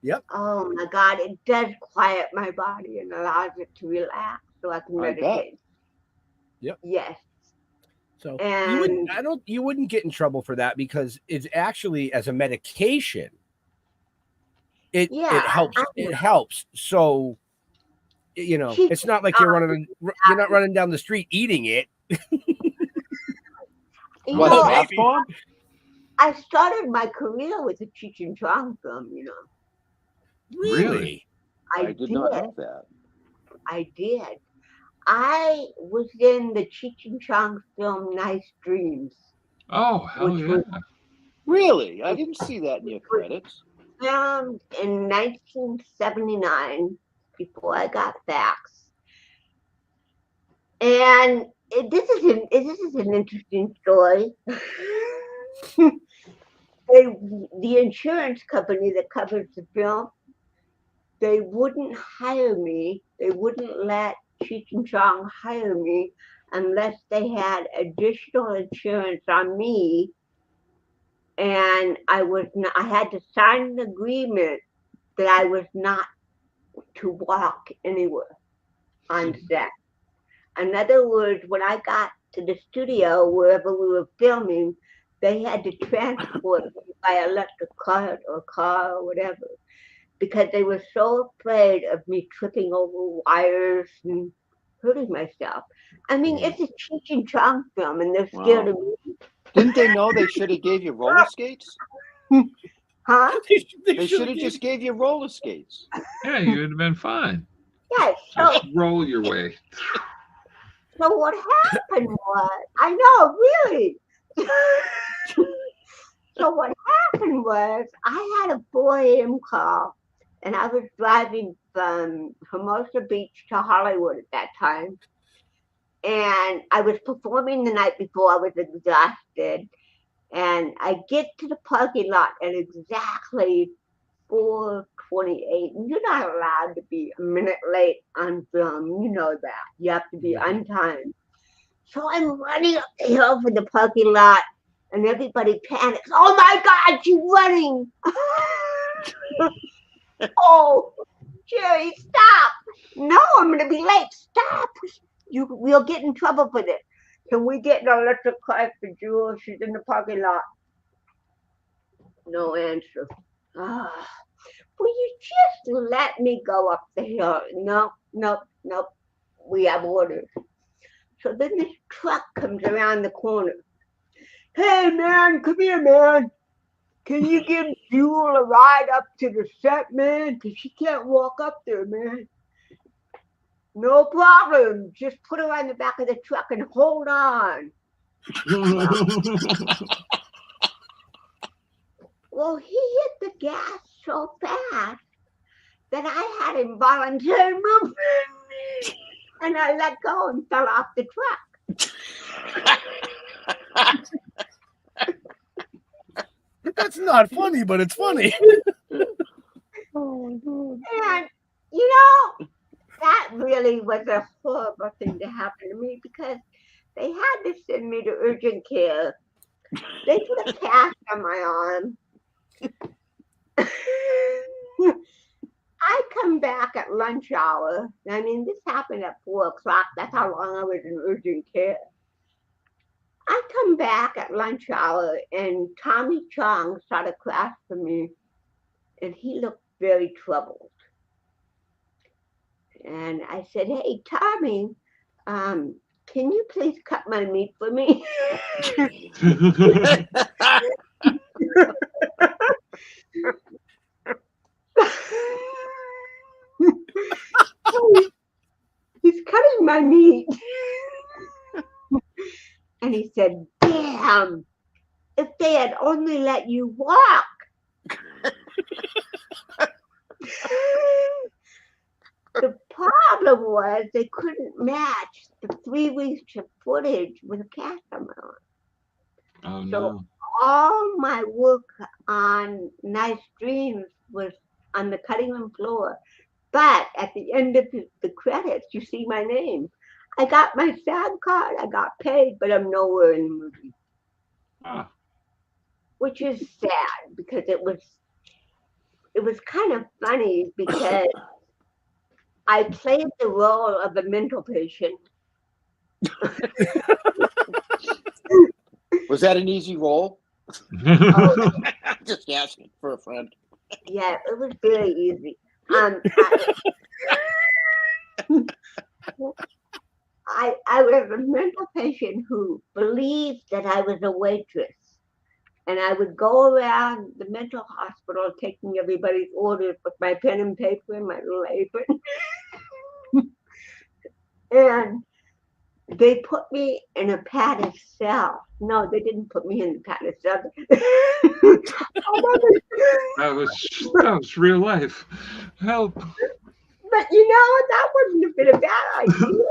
Yep. Oh my God, it does quiet my body and allows it to relax so I can meditate. Yep. Yes. So And you wouldn't get in trouble for that because it's actually as a medication. It helps. It helps. So it's not like you're not running down the street eating it. Bath bomb? I started my career with a Cheech and Chong film, Really? I did not know that. I did. I was in the Cheech and Chong film Nice Dreams. Oh, hell yeah. Really? I didn't see that in your credits. Filmed in 1979 before I got fax. And this is an interesting story. The insurance company that covers the film, they wouldn't hire me. They wouldn't let Cheech and Chong hire me unless they had additional insurance on me. And I had to sign an agreement that I was not to walk anywhere on set. In other words, when I got to the studio, wherever we were filming, they had to transport me by electric cart or car or whatever, because they were so afraid of me tripping over wires and hurting myself. I mean, it's a Cheech and Chong film, and they're scared of me. Didn't they know they should have gave you roller skates? Huh? They should have just gave you roller skates. Yeah, you would have been fine. Yeah, Just roll your way. So what happened was, I know, really. So what happened was, I had a 4 a.m. call, and I was driving from Hermosa Beach to Hollywood at that time. And I was performing the night before. I was exhausted. And I get to the parking lot at exactly 4:28. You're not allowed to be a minute late on film. You know that. You have to be on time. So I'm running up the hill for the parking lot, and everybody panics. Oh my God, she's running. Oh, Geri, stop. No, I'm going to be late. Stop. We'll get in trouble for this. Can we get an electric car for Jewel? She's in the parking lot. No answer. Will you just let me go up the hill? Nope. We have orders. So then this truck comes around the corner. Hey, man, come here, man. Can you give Jewel a ride up to the set, man? Because she can't walk up there, man. No problem. Just put her on the back of the truck and hold on. Well, he hit the gas so fast that I had involuntary movement. And I let go and fell off the truck. That's not funny, but it's funny. And, that really was a horrible thing to happen to me, because they had to send me to urgent care. They put a cast on my arm. I come back at lunch hour. I mean, this happened at 4 o'clock. That's how long I was in urgent care. I come back at lunch hour, and Tommy Chong sat across from me, and he looked very troubled. And I said, hey, Tommy, can you please cut my meat for me? He's cutting my meat. And he said, damn, if they had only let you walk. The problem was they couldn't match the 3 weeks of footage with a cast on my arm. Oh So no. all my work on Nice Dreams was on the cutting room floor. But at the end of the credits, you see my name. I got my SAG card, I got paid, but I'm nowhere in the movie. Ah. Which is sad because it was kind of funny because I played the role of a mental patient. Was that an easy role? Oh, Just asking for a friend. yeah, it was very easy. I was a mental patient who believed that I was a waitress. And I would go around the mental hospital taking everybody's orders with my pen and paper and my little apron. And they put me in a padded cell. No, they didn't put me in the padded cell. That was real life. Help. But you know, that wouldn't have been a bad idea.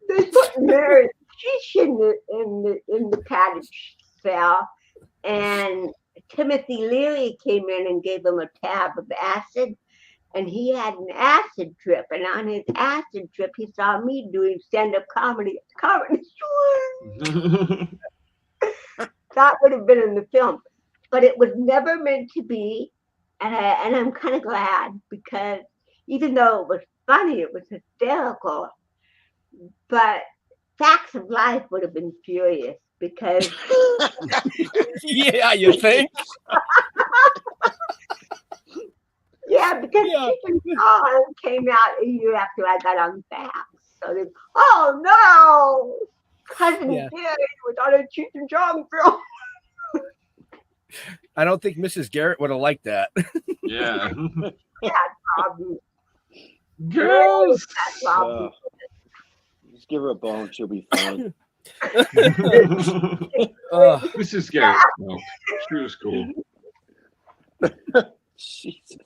They put Mary Sheesh in the padded cell, and Timothy Leary came in and gave him a tab of acid, and he had an acid trip. And on his acid trip, he saw me doing stand-up comedy at the Comedy Store. That would have been in the film, but it was never meant to be. And I'm kind of glad, because even though it was funny, it was hysterical. But Facts of Life would have been furious because Yeah, you think? yeah, because Yeah. Chicken Song came out a year after I got on Facts. So they, oh no, Cousin Yeah. Geri was on a Cheech and Chong film. I don't think Mrs. Garrett would have liked that. Yeah. Girls. Girls. Just give her a bone; she'll be fine. Mrs. Garrett. No, she was cool. Jesus.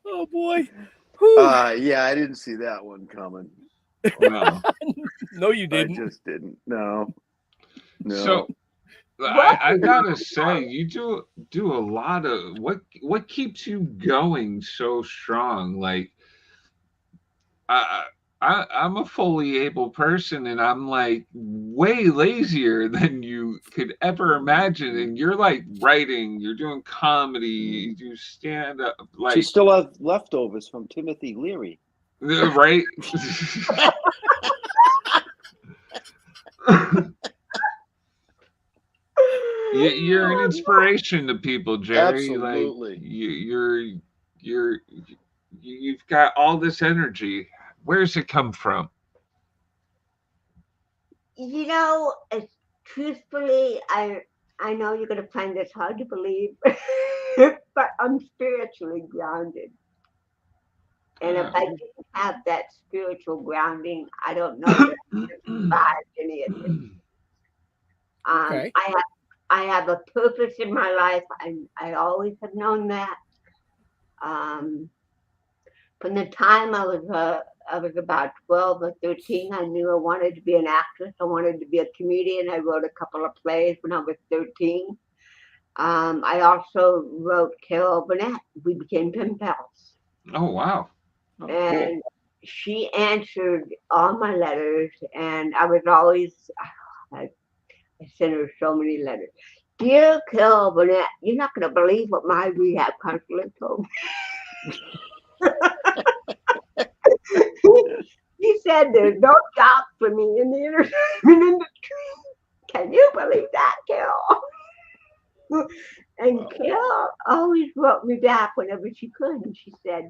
Oh boy. Yeah, I didn't see that one coming. No. No, you didn't. I just didn't. No. So I gotta say, you do a lot of what keeps you going so strong. Like I'm a fully able person, and I'm like way lazier than you could ever imagine. And you're like writing, you're doing comedy, you do stand up. Like She still have leftovers from Timothy Leary. right? You're an inspiration to people, Jerry. Absolutely. Like you've got all this energy. Where's it come from? You know, truthfully, I know you're going to find this hard to believe, but I'm spiritually grounded. And if I didn't have that spiritual grounding, I don't know that I could survive any of it. Okay. I have a purpose in my life. I always have known that. From the time I was about 12 or 13, I knew I wanted to be an actress. I wanted to be a comedian. I wrote a couple of plays when I was 13. I also wrote Carol Burnett. We became pen pals. Oh wow! Oh, And she answered all my letters, and I was always, I sent her so many letters. Dear Carol Burnett, you're not going to believe what my rehab counselor told me. He said there's no job for me in the entertainment industry. Can you believe that, Carol? And Carol always wrote me back whenever she could, and she said,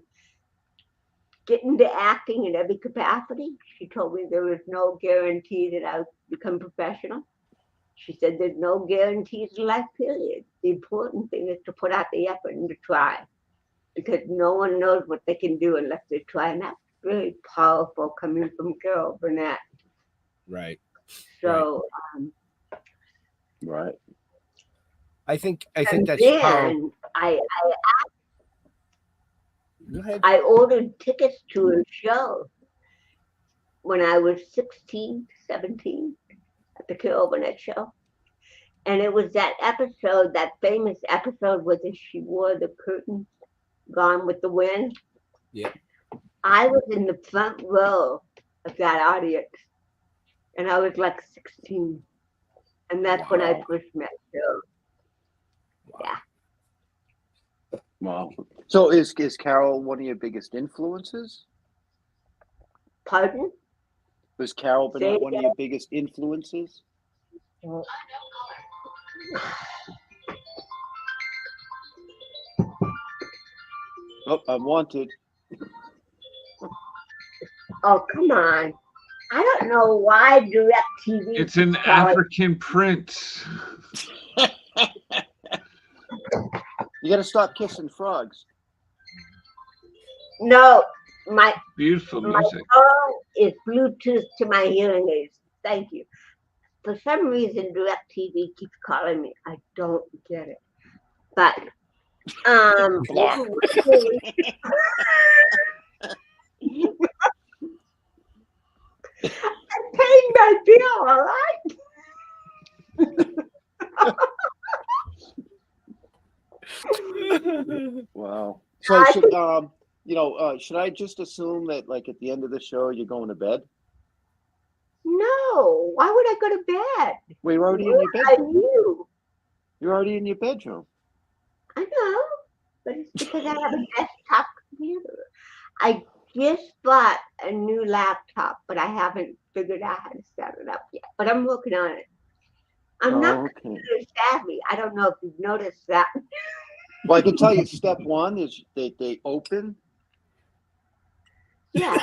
get into acting in every capacity. She told me there was no guarantee that I would become professional. She said there's no guarantees in life, period. The important thing is to put out the effort and to try, because no one knows what they can do unless they try. And that's very powerful coming from Carol Burnett. Right. So, right. I think and that's then powerful. Go ahead. I ordered tickets to a show when I was 16, 17 at the Carol Burnett show. And it was that episode, that famous episode where she wore the curtain, Gone with the Wind. Yeah. I was in the front row of that audience, and I was like 16. And that's when I first met her. Yeah. Wow. So is Carol one of your biggest influences? Pardon? Was Carol Burnett one of your biggest influences? Oh, I'm wanted. Oh, come on. I don't know why DirecTV. It's an African prince. You got to stop kissing frogs. No, Beautiful my music. phone is Bluetooth to my hearing aids. Thank you. For some reason, DirecTV keeps calling me. I don't get it. But Block. I paid my bill, all right? Wow. So should should I just assume that like at the end of the show you're going to bed? No. Why would I go to bed? Well, you're already in your I bedroom. knew. You're already in your bedroom. I know, but it's because I have a desktop computer. I just bought a new laptop, but I haven't figured out how to set it up yet. But I'm working on it. I'm not computer savvy. I don't know if you've noticed that. Well, I can tell you step one is they open. Yeah.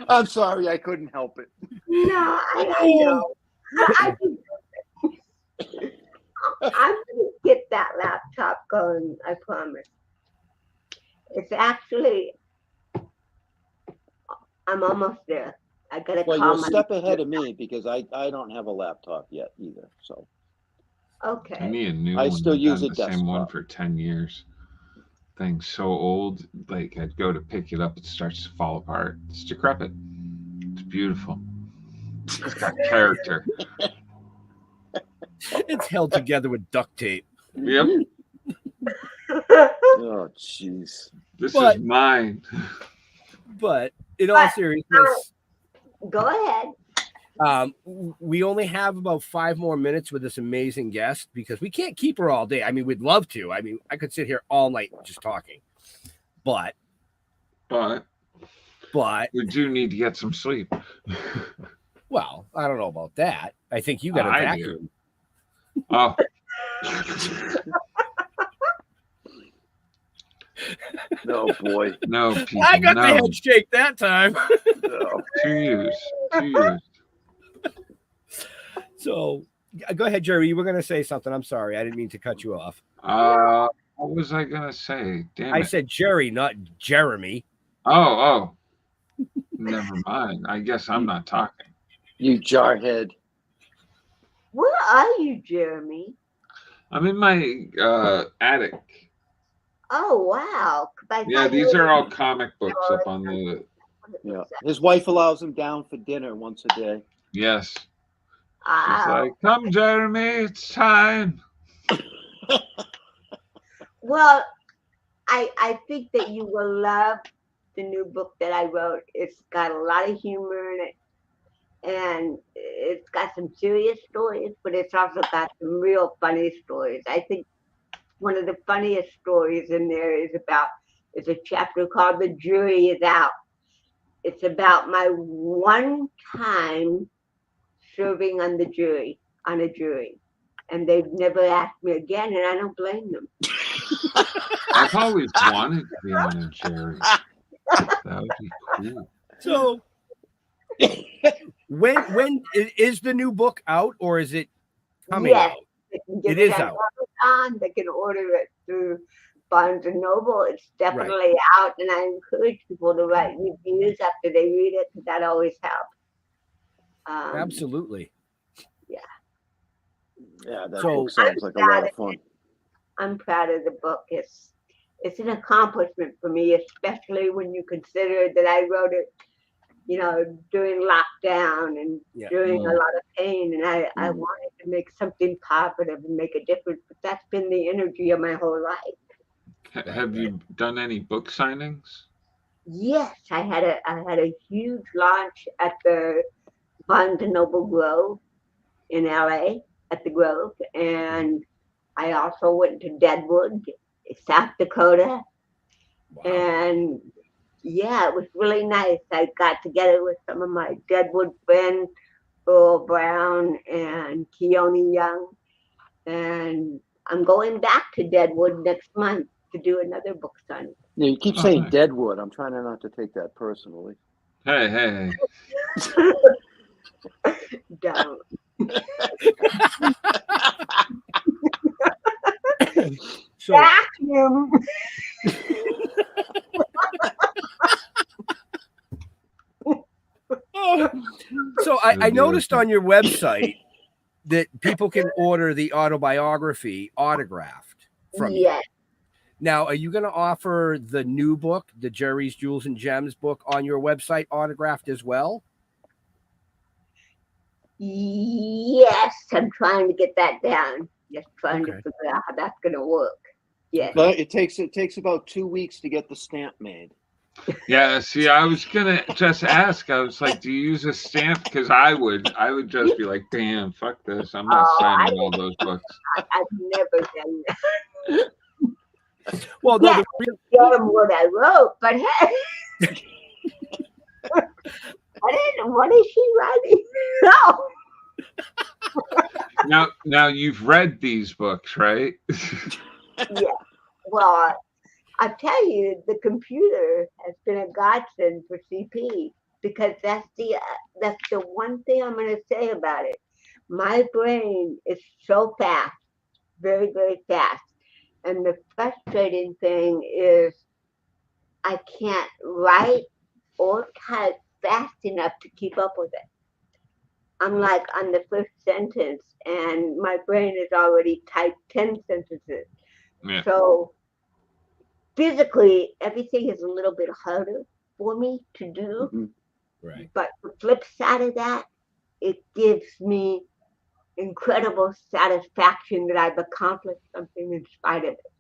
I'm sorry, I couldn't help it. No, I know. I'm gonna get that laptop going, I promise. It's actually, I'm almost there. I gotta Well, call you're a my step ahead of me because I don't have a laptop yet either. So I Okay. need a new I one. still I've use had a the same one desktop. for 10 years. Thing's so old, like I'd go to pick it up, it starts to fall apart. It's decrepit. It's beautiful. It's got character. It's held together with duct tape. Yep. Oh, jeez. This But- is mine. But in all seriousness, Go ahead. we only have about 5 more minutes with this amazing guest because we can't keep her all day. I mean, we'd love to. I mean, I could sit here all night just talking. But we do need to get some sleep. well, I don't know about that. I think you got a I do. vacuum. Oh. No, boy. No, people. I got no. the head shake that time. No. 2 years. 2 years. So go ahead, Jerry. You were going to say something. I'm sorry. I didn't mean to cut you off. What was I gonna say? Damn it. I said Jerry, not Jeremy. Oh. Never mind. I guess I'm not talking. You jarhead. Where are you, Jeremy? I'm in my attic. Oh, wow. Yeah, these are all comic books up on the. Yeah. His wife allows him down for dinner once a day. Yes. She's Wow. like, "Come, Jeremy, it's time." Well, I think that you will love the new book that I wrote. It's got a lot of humor in it, and it's got some serious stories, but it's also got some real funny stories. I think one of the funniest stories in there is a chapter called "The Jury Is Out." It's about my one time serving on a jury, and they've never asked me again, and I don't blame them. I've always wanted to be on a jury. That would be cool. So when is the new book out or is it coming Yes, out? they can get It is on out. Amazon. They can order it through Barnes and Noble. It's definitely out, and I encourage people to write reviews after they read it because that always helps. Absolutely. Yeah. Yeah, that So- book sounds like a lot of fun. I'm proud of the book. It's an accomplishment for me, especially when you consider that I wrote it, during lockdown and Yeah. during a lot of pain, and I wanted to make something positive and make a difference. But that's been the energy of my whole life. Have you done any book signings? Yes, I had a huge launch at the Barnes and Noble Grove in LA at the Grove, and I also went to Deadwood, South Dakota, Wow. and yeah, it was really nice. I got together with some of my Deadwood friends, Earl Brown and Keone Young, and I'm going back to Deadwood next month to do another book signing. Yeah, you keep Oh, saying nice. Deadwood. I'm trying not to take that personally. Hey. Don't. So Vacuum. So I noticed on your website that people can order the autobiography autographed from you. Yes. Now, are you going to offer the new book, the Geri's Jewels and Gems book, on your website autographed as well? Yes, I'm trying to get that down. Just trying to Okay. figure out how that's gonna work. Yes. But it takes about 2 weeks to get the stamp made. Yeah, see, I was gonna just ask. I was like, do you use a stamp? Because I would just be like, damn, fuck this. I'm not signing all those books. I've never done that. Well, no, Yeah, tell them what I wrote, but hey. What is she writing? No. Now you've read these books, right? Yeah. Well, I tell you, the computer has been a godsend for CP because that's the one thing I'm going to say about it. My brain is so fast, very, very fast. And the frustrating thing is I can't write or type fast enough to keep up with it. I'm like on the first sentence and my brain has already typed 10 sentences. Yeah. So physically, everything is a little bit harder for me to do. Mhm. right. But the flip side of that, it gives me incredible satisfaction that I've accomplished something in spite of it.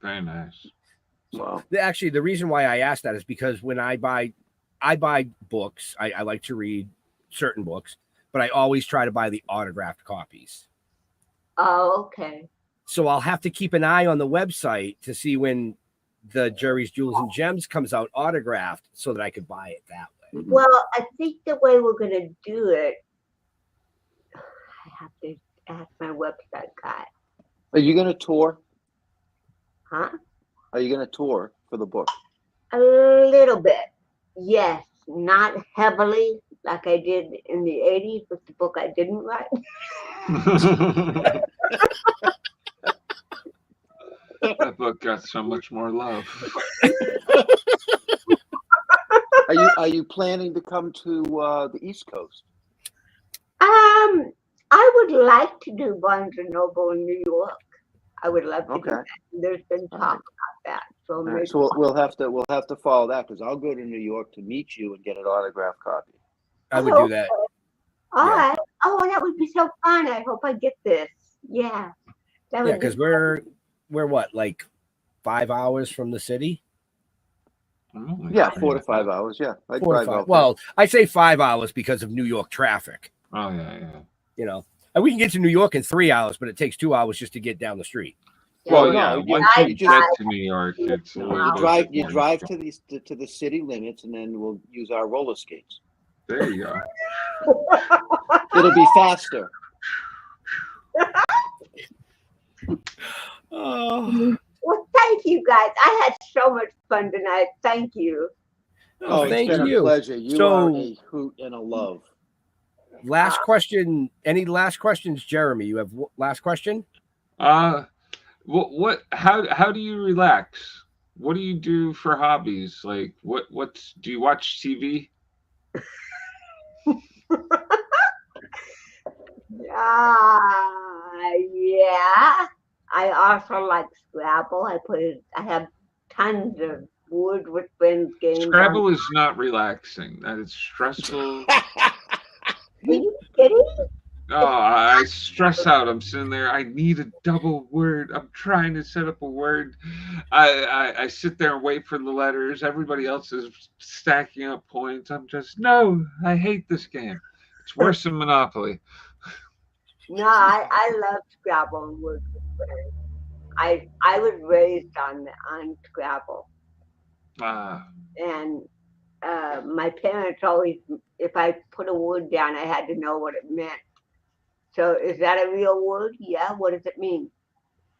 Very nice. Wow. Actually, the reason why I asked that is because when I buy books, I like to read certain books, but I always try to buy the autographed copies. Oh, okay. So I'll have to keep an eye on the website to see when the Geri's Jewels and Gems comes out autographed so that I could buy it that way. Well, I think the way we're going to do it, I have to ask my website guy. Are you going to tour? Huh? Are you going to tour for the book? A little bit. Yes. Not heavily like I did in the 80s with the book I didn't write. That book got so much more love. Are you planning to come to the East Coast? I would like to do Barnes and Noble in New York. I would love to do Okay. that. There's been talk about that. So All maybe right, so we'll have to follow that because I'll go to New York to meet you and get an autographed copy. I would do that. All Yeah. right. Oh, that would be so fun. I hope I get this. Yeah. That Yeah, would because be we're what, like 5 hours from the city? Yeah, 4 to 5 hours. Yeah, I 4 to drive 5. out there. Well, I say 5 hours because of New York traffic. Oh yeah. You know, and we can get to New York in 3 hours, but it takes 2 hours just to get down the street. Well, no, yeah. you- Once you you just- get to New York, it's a No, little you bit drive more to the city limits, and then we'll use our roller skates. There you go. It'll be faster. Oh, Well, thank you guys. I had so much fun tonight. Thank you. Oh, it's thank been you. a pleasure. You So- are a hoot and a love. Last question. Any last questions, Jeremy? You have last question? What? How do you relax? What do you do for hobbies? Like, what's do you watch TV? Yeah. I also like Scrabble. I have tons of Word with Friends games. Scrabble is not relaxing. That is stressful. Are you kidding? Oh, I stress out. I'm sitting there. I need a double word. I'm trying to set up a word. I sit there and wait for the letters. Everybody else is stacking up points. I'm just, no, I hate this game. It's worse than Monopoly. No, I love Scrabble and Word with Friends. I was raised on Scrabble, and my parents always, if I put a word down, I had to know what it meant. So, is that a real word? Yeah. What does it mean?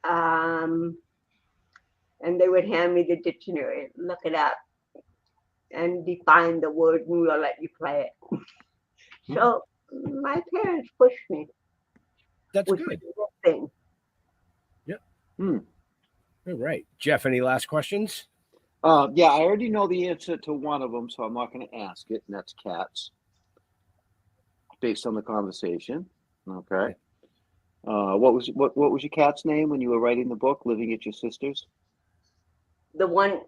And they would hand me the dictionary, look it up, and define the word, and we'll let you play it. So, my parents pushed me. That's which good. is a good thing. Yep. Hmm. All right. Jeff, any last questions? Yeah, I already know the answer to one of them, so I'm not going to ask it, and that's cats, based on the conversation. Okay. What was your cat's name when you were writing the book, Living at Your Sister's? The one,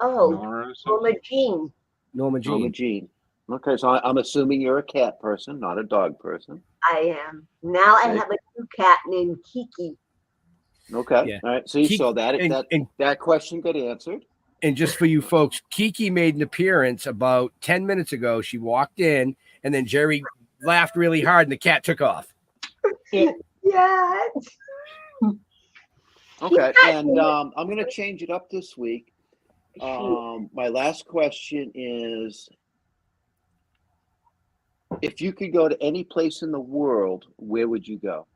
Nora or something? Norma Jean. Norma Jean. Norma Jean. Okay, so I'm assuming you're a cat person, not a dog person. I am. Now I Okay. have a new cat named Kiki. Okay. Yeah. All right. See, so and that question got answered. And just for you folks, Kiki made an appearance about 10 minutes ago. She walked in, and then Geri laughed really hard, and the cat took off. Yes. Okay, and I'm going to change it up this week. My last question is, if you could go to any place in the world, where would you go?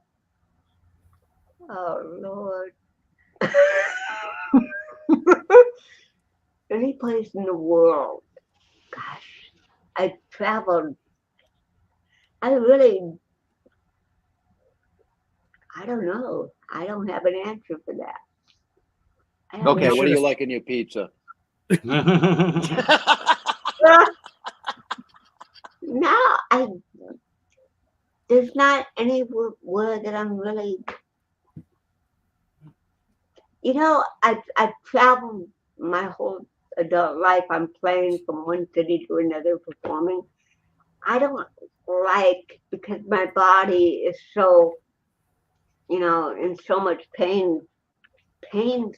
Oh, Lord. Any place in the world. Gosh, I've traveled. I don't know. I don't have an answer for that. Okay, what do you like in your pizza? No, there's not any word that I'm really. I've traveled my whole adult life. I'm playing from one city to another, performing. I don't like, because my body is so, in so much pain. Planes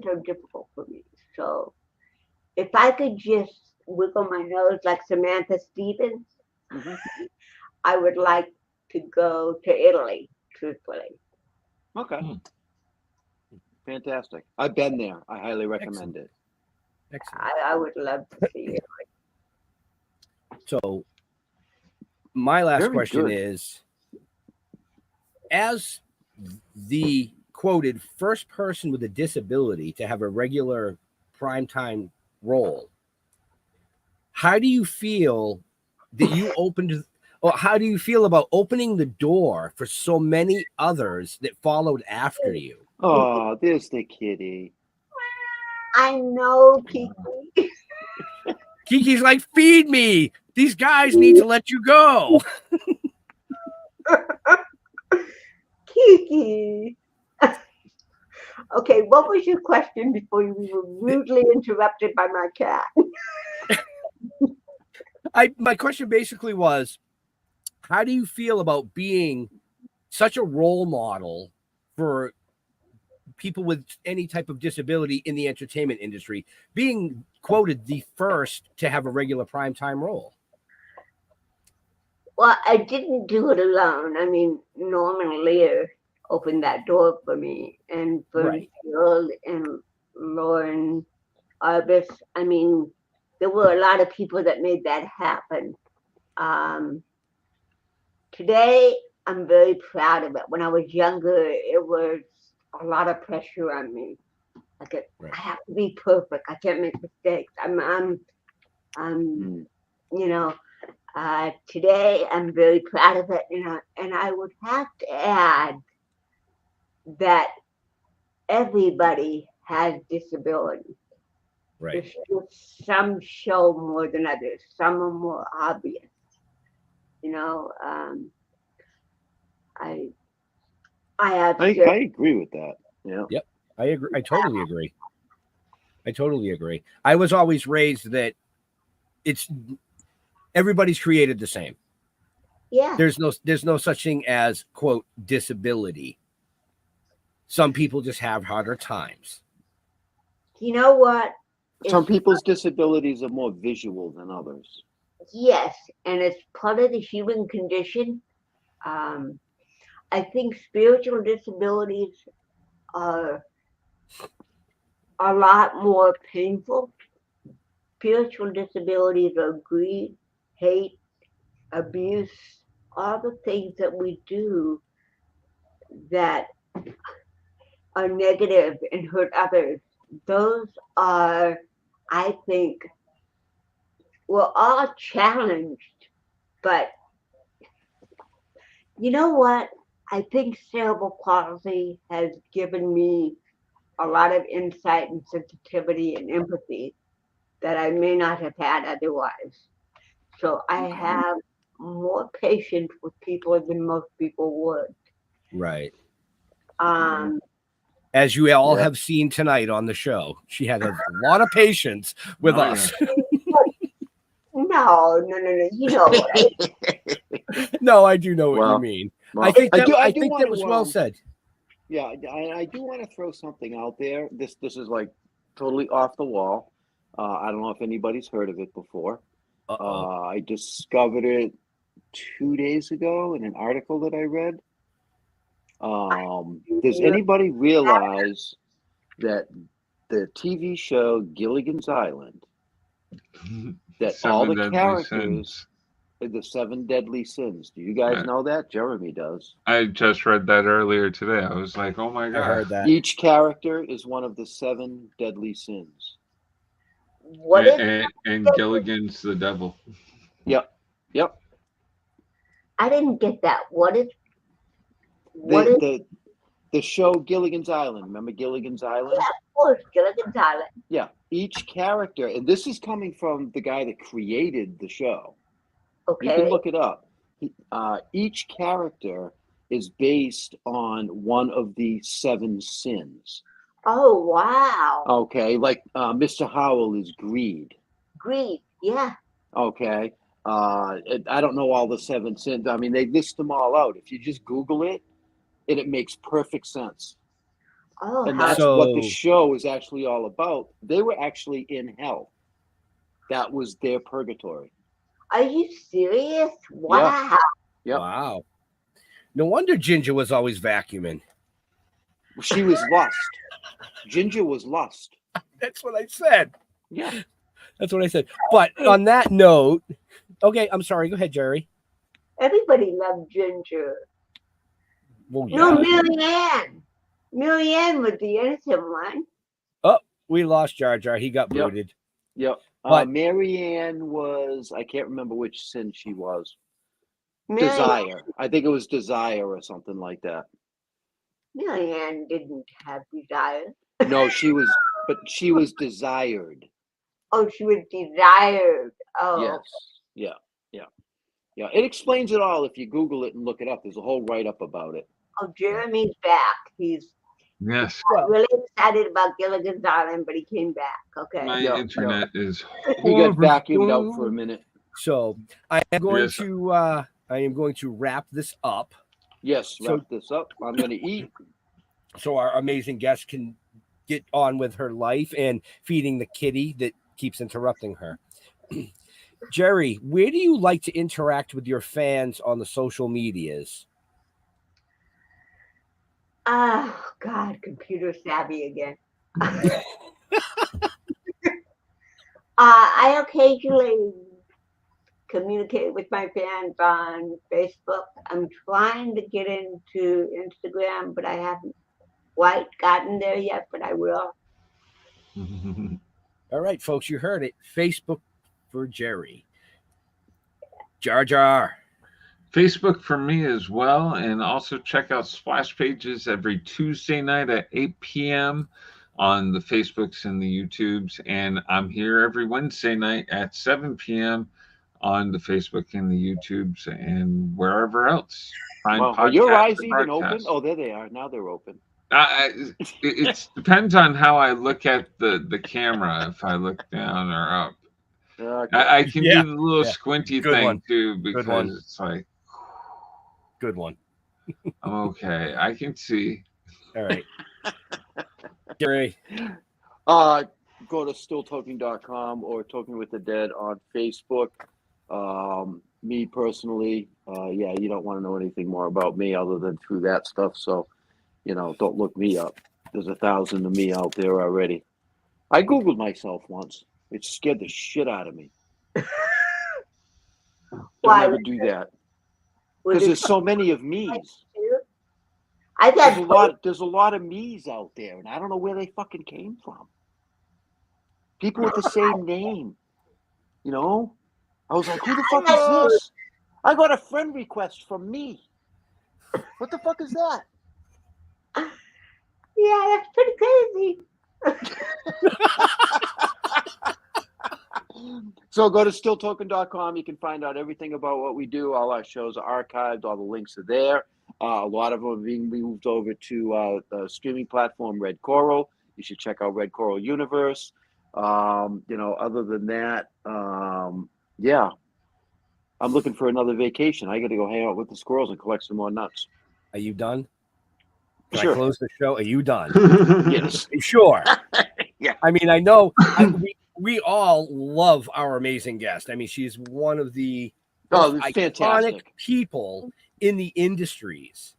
are difficult for me. So if I could just wiggle my nose like Samantha Stevens, I would like to go to Italy, truthfully. Okay. Fantastic. I've been there. I highly recommend it. Excellent. I would love to see it. So my last Very question good. is, as the quoted first person with a disability to have a regular primetime role, how do you feel that you opened, or how do you feel about opening the door for so many others that followed after you? Oh, there's the kitty. I know, Kiki. Kiki's like, feed me. These guys need to let you go. Kiki. Okay, what was your question before you were rudely interrupted by my cat? My question basically was, how do you feel about being such a role model for people with any type of disability in the entertainment industry, being quoted the first to have a regular primetime role? Well, I didn't do it alone. I mean, Norman Lear opened that door for me, and Bernie Field and Lauren Arbus. I mean, there were a lot of people that made that happen. Today, I'm very proud of it. When I was younger, it was a lot of pressure on me. Like, I have to be perfect. I can't make mistakes. Today I'm very proud of it, and I would have to add that everybody has disability. Right. There's just some show more than others. Some are more obvious. I have I to. agree with that. Yeah. Yep. I agree. I totally agree. I totally agree. I was always raised that it's everybody's created the same. Yeah. There's no such thing as, quote, disability. Some people just have harder times. You know what? Some It's- people's disabilities are more visual than others. Yes, and it's part of the human condition. I think spiritual disabilities are a lot more painful. Spiritual disabilities are greed, hate, abuse, all the things that we do that are negative and hurt others. Those are, I think, we're all challenged, but you know what? I think cerebral palsy has given me a lot of insight and sensitivity and empathy that I may not have had otherwise. So I have more patience with people than most people would. Right. As you all have seen tonight on the show, she had a lot of patience with us. No. You know what No, I do know what you mean. Well, I think that wanna, was well said. Yeah, I do want to throw something out there. This is like totally off the wall. I don't know if anybody's heard of it before. I discovered it 2 days ago in an article that I read. Does anybody realize that the TV show Gilligan's Island, that all the characters are the 7 deadly sins? Do you guys know that? Jeremy does. I just read that earlier today. I was like, oh my God. I heard that. Each character is one of the 7 deadly sins. What and Gilligan's the devil. Yep. I didn't get that. The show Gilligan's Island? Remember Gilligan's Island? Yeah, of course, Gilligan's Island. Yeah, each character, and this is coming from the guy that created the show. Okay. You can look it up. Each character is based on one of the 7 sins. Oh, wow. Okay, like Mr. Howell is greed. Greed, yeah. Okay. I don't know all the 7 sins. I mean, they list them all out. If you just Google it, and it makes perfect sense. Oh, and that's what the show is actually all about. They were actually in hell. That was their purgatory. Are you serious? Wow. Yep. Wow. No wonder Ginger was always vacuuming. She was lust. Ginger was lust. That's what I said. Yeah. That's what I said. But on that note, okay, I'm sorry. Go ahead, Jerry. Everybody loved Ginger. Well, yeah. No, Marianne. Marianne was the innocent one. Oh, we lost Jar Jar. He got booted. Yep. But Marianne was, I can't remember which sin she was. Desire. I think it was desire or something like that. Marianne didn't have desire. No, she was desired. Oh, she was desired. Oh. Yes. Yeah. It explains it all if you Google it and look it up. There's a whole write-up about it. Oh, Jeremy's back. He's really excited about Gilligan's Island, but he came back. Okay. My internet is He got vacuumed out for a minute. So I am going to wrap this up. Yes, wrap this up. I'm going to eat. So our amazing guest can get on with her life and feeding the kitty that keeps interrupting her. Geri, where do you like to interact with your fans on the social medias? Oh, God, computer savvy again. I occasionally communicate with my fans on Facebook. I'm trying to get into Instagram, but I haven't quite gotten there yet, but I will. All right, folks, you heard it. Facebook for Geri. Jar Jar. Facebook for me as well. And also check out Splash Pages every Tuesday night at 8 p.m. on the Facebooks and the YouTubes. And I'm here every Wednesday night at 7 p.m. on the Facebook and the YouTubes and wherever else. Find Well, are your podcasts eyes or even open? broadcasts. Oh, there they are. Now they're open. It depends on how I look at the camera. If I look down or up, Okay. I can Yeah, do the little yeah. squinty Good thing one. too Good one. because it's like Good one. I'm okay. I can see. All right. Gary. Go to stilltoking.com or Toking with the Dead on Facebook. Me personally, yeah, you don't want to know anything more about me other than through that stuff. So, don't look me up. There's 1,000 of me out there already. I Googled myself once. It scared the shit out of me. Don't Why? ever do that. Was Because it there's so many of me's. I There's got a lot of me's out there, and I don't know where they fucking came from. People with the same name. I was like, who the fuck is this? I got a friend request from me. What the fuck is that? Yeah, that's pretty crazy. So go to stilltoking.com. You can find out everything about what we do. All our shows are archived. All the links are there. A lot of them are being moved over to the streaming platform Red Coral. You should check out Red Coral Universe. Other than that, yeah, I'm looking for another vacation. I got to go hang out with the squirrels and collect some more nuts. Are you done? Can Sure. I close the show? Are you done? Yes. Sure. Yeah. I mean, I know we all love our amazing guest. I mean, she's one of the most it's iconic fantastic. people in the industries.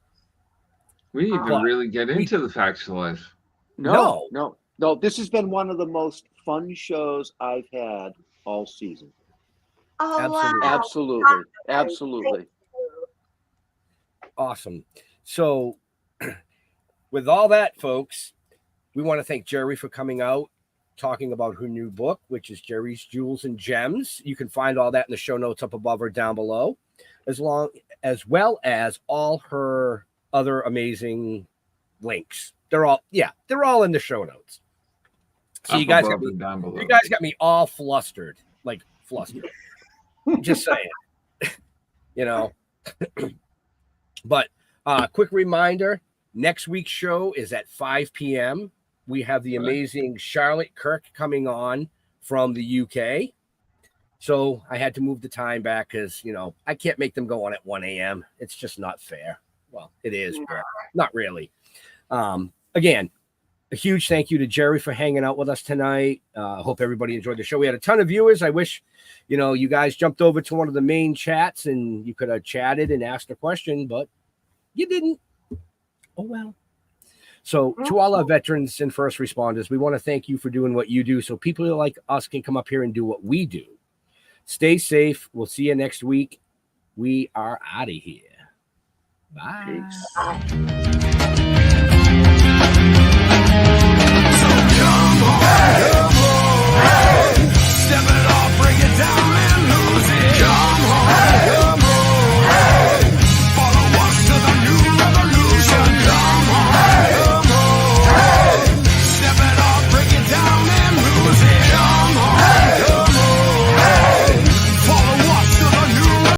We didn't even But really get into the facts of life. No. This has been one of the most fun shows I've had all season. Oh, Absolutely. wow. Absolutely. Awesome. So, with all that, folks, we want to thank Geri for coming out, talking about her new book, which is Geri's Jewels and Gems. You can find all that in the show notes up above or down below, as well as all her other amazing links. They're all in the show notes. So Up you guys above and down below. got me all flustered, like flustered. Just saying, But quick reminder: next week's show is at 5 p.m. We have the amazing Charlotte Kirk coming on from the UK. So I had to move the time back because I can't make them go on at 1 a.m. It's just not fair. Well, it is, but not really. Again, a huge thank you to Geri for hanging out with us tonight. Hope everybody enjoyed the show. We had a ton of viewers. I wish, you guys jumped over to one of the main chats and you could have chatted and asked a question, but you didn't. Oh, well. So to all our veterans and first responders, we want to thank you for doing what you do so people like us can come up here and do what we do. Stay safe. We'll see you next week. We are out of here. Bye. Peace.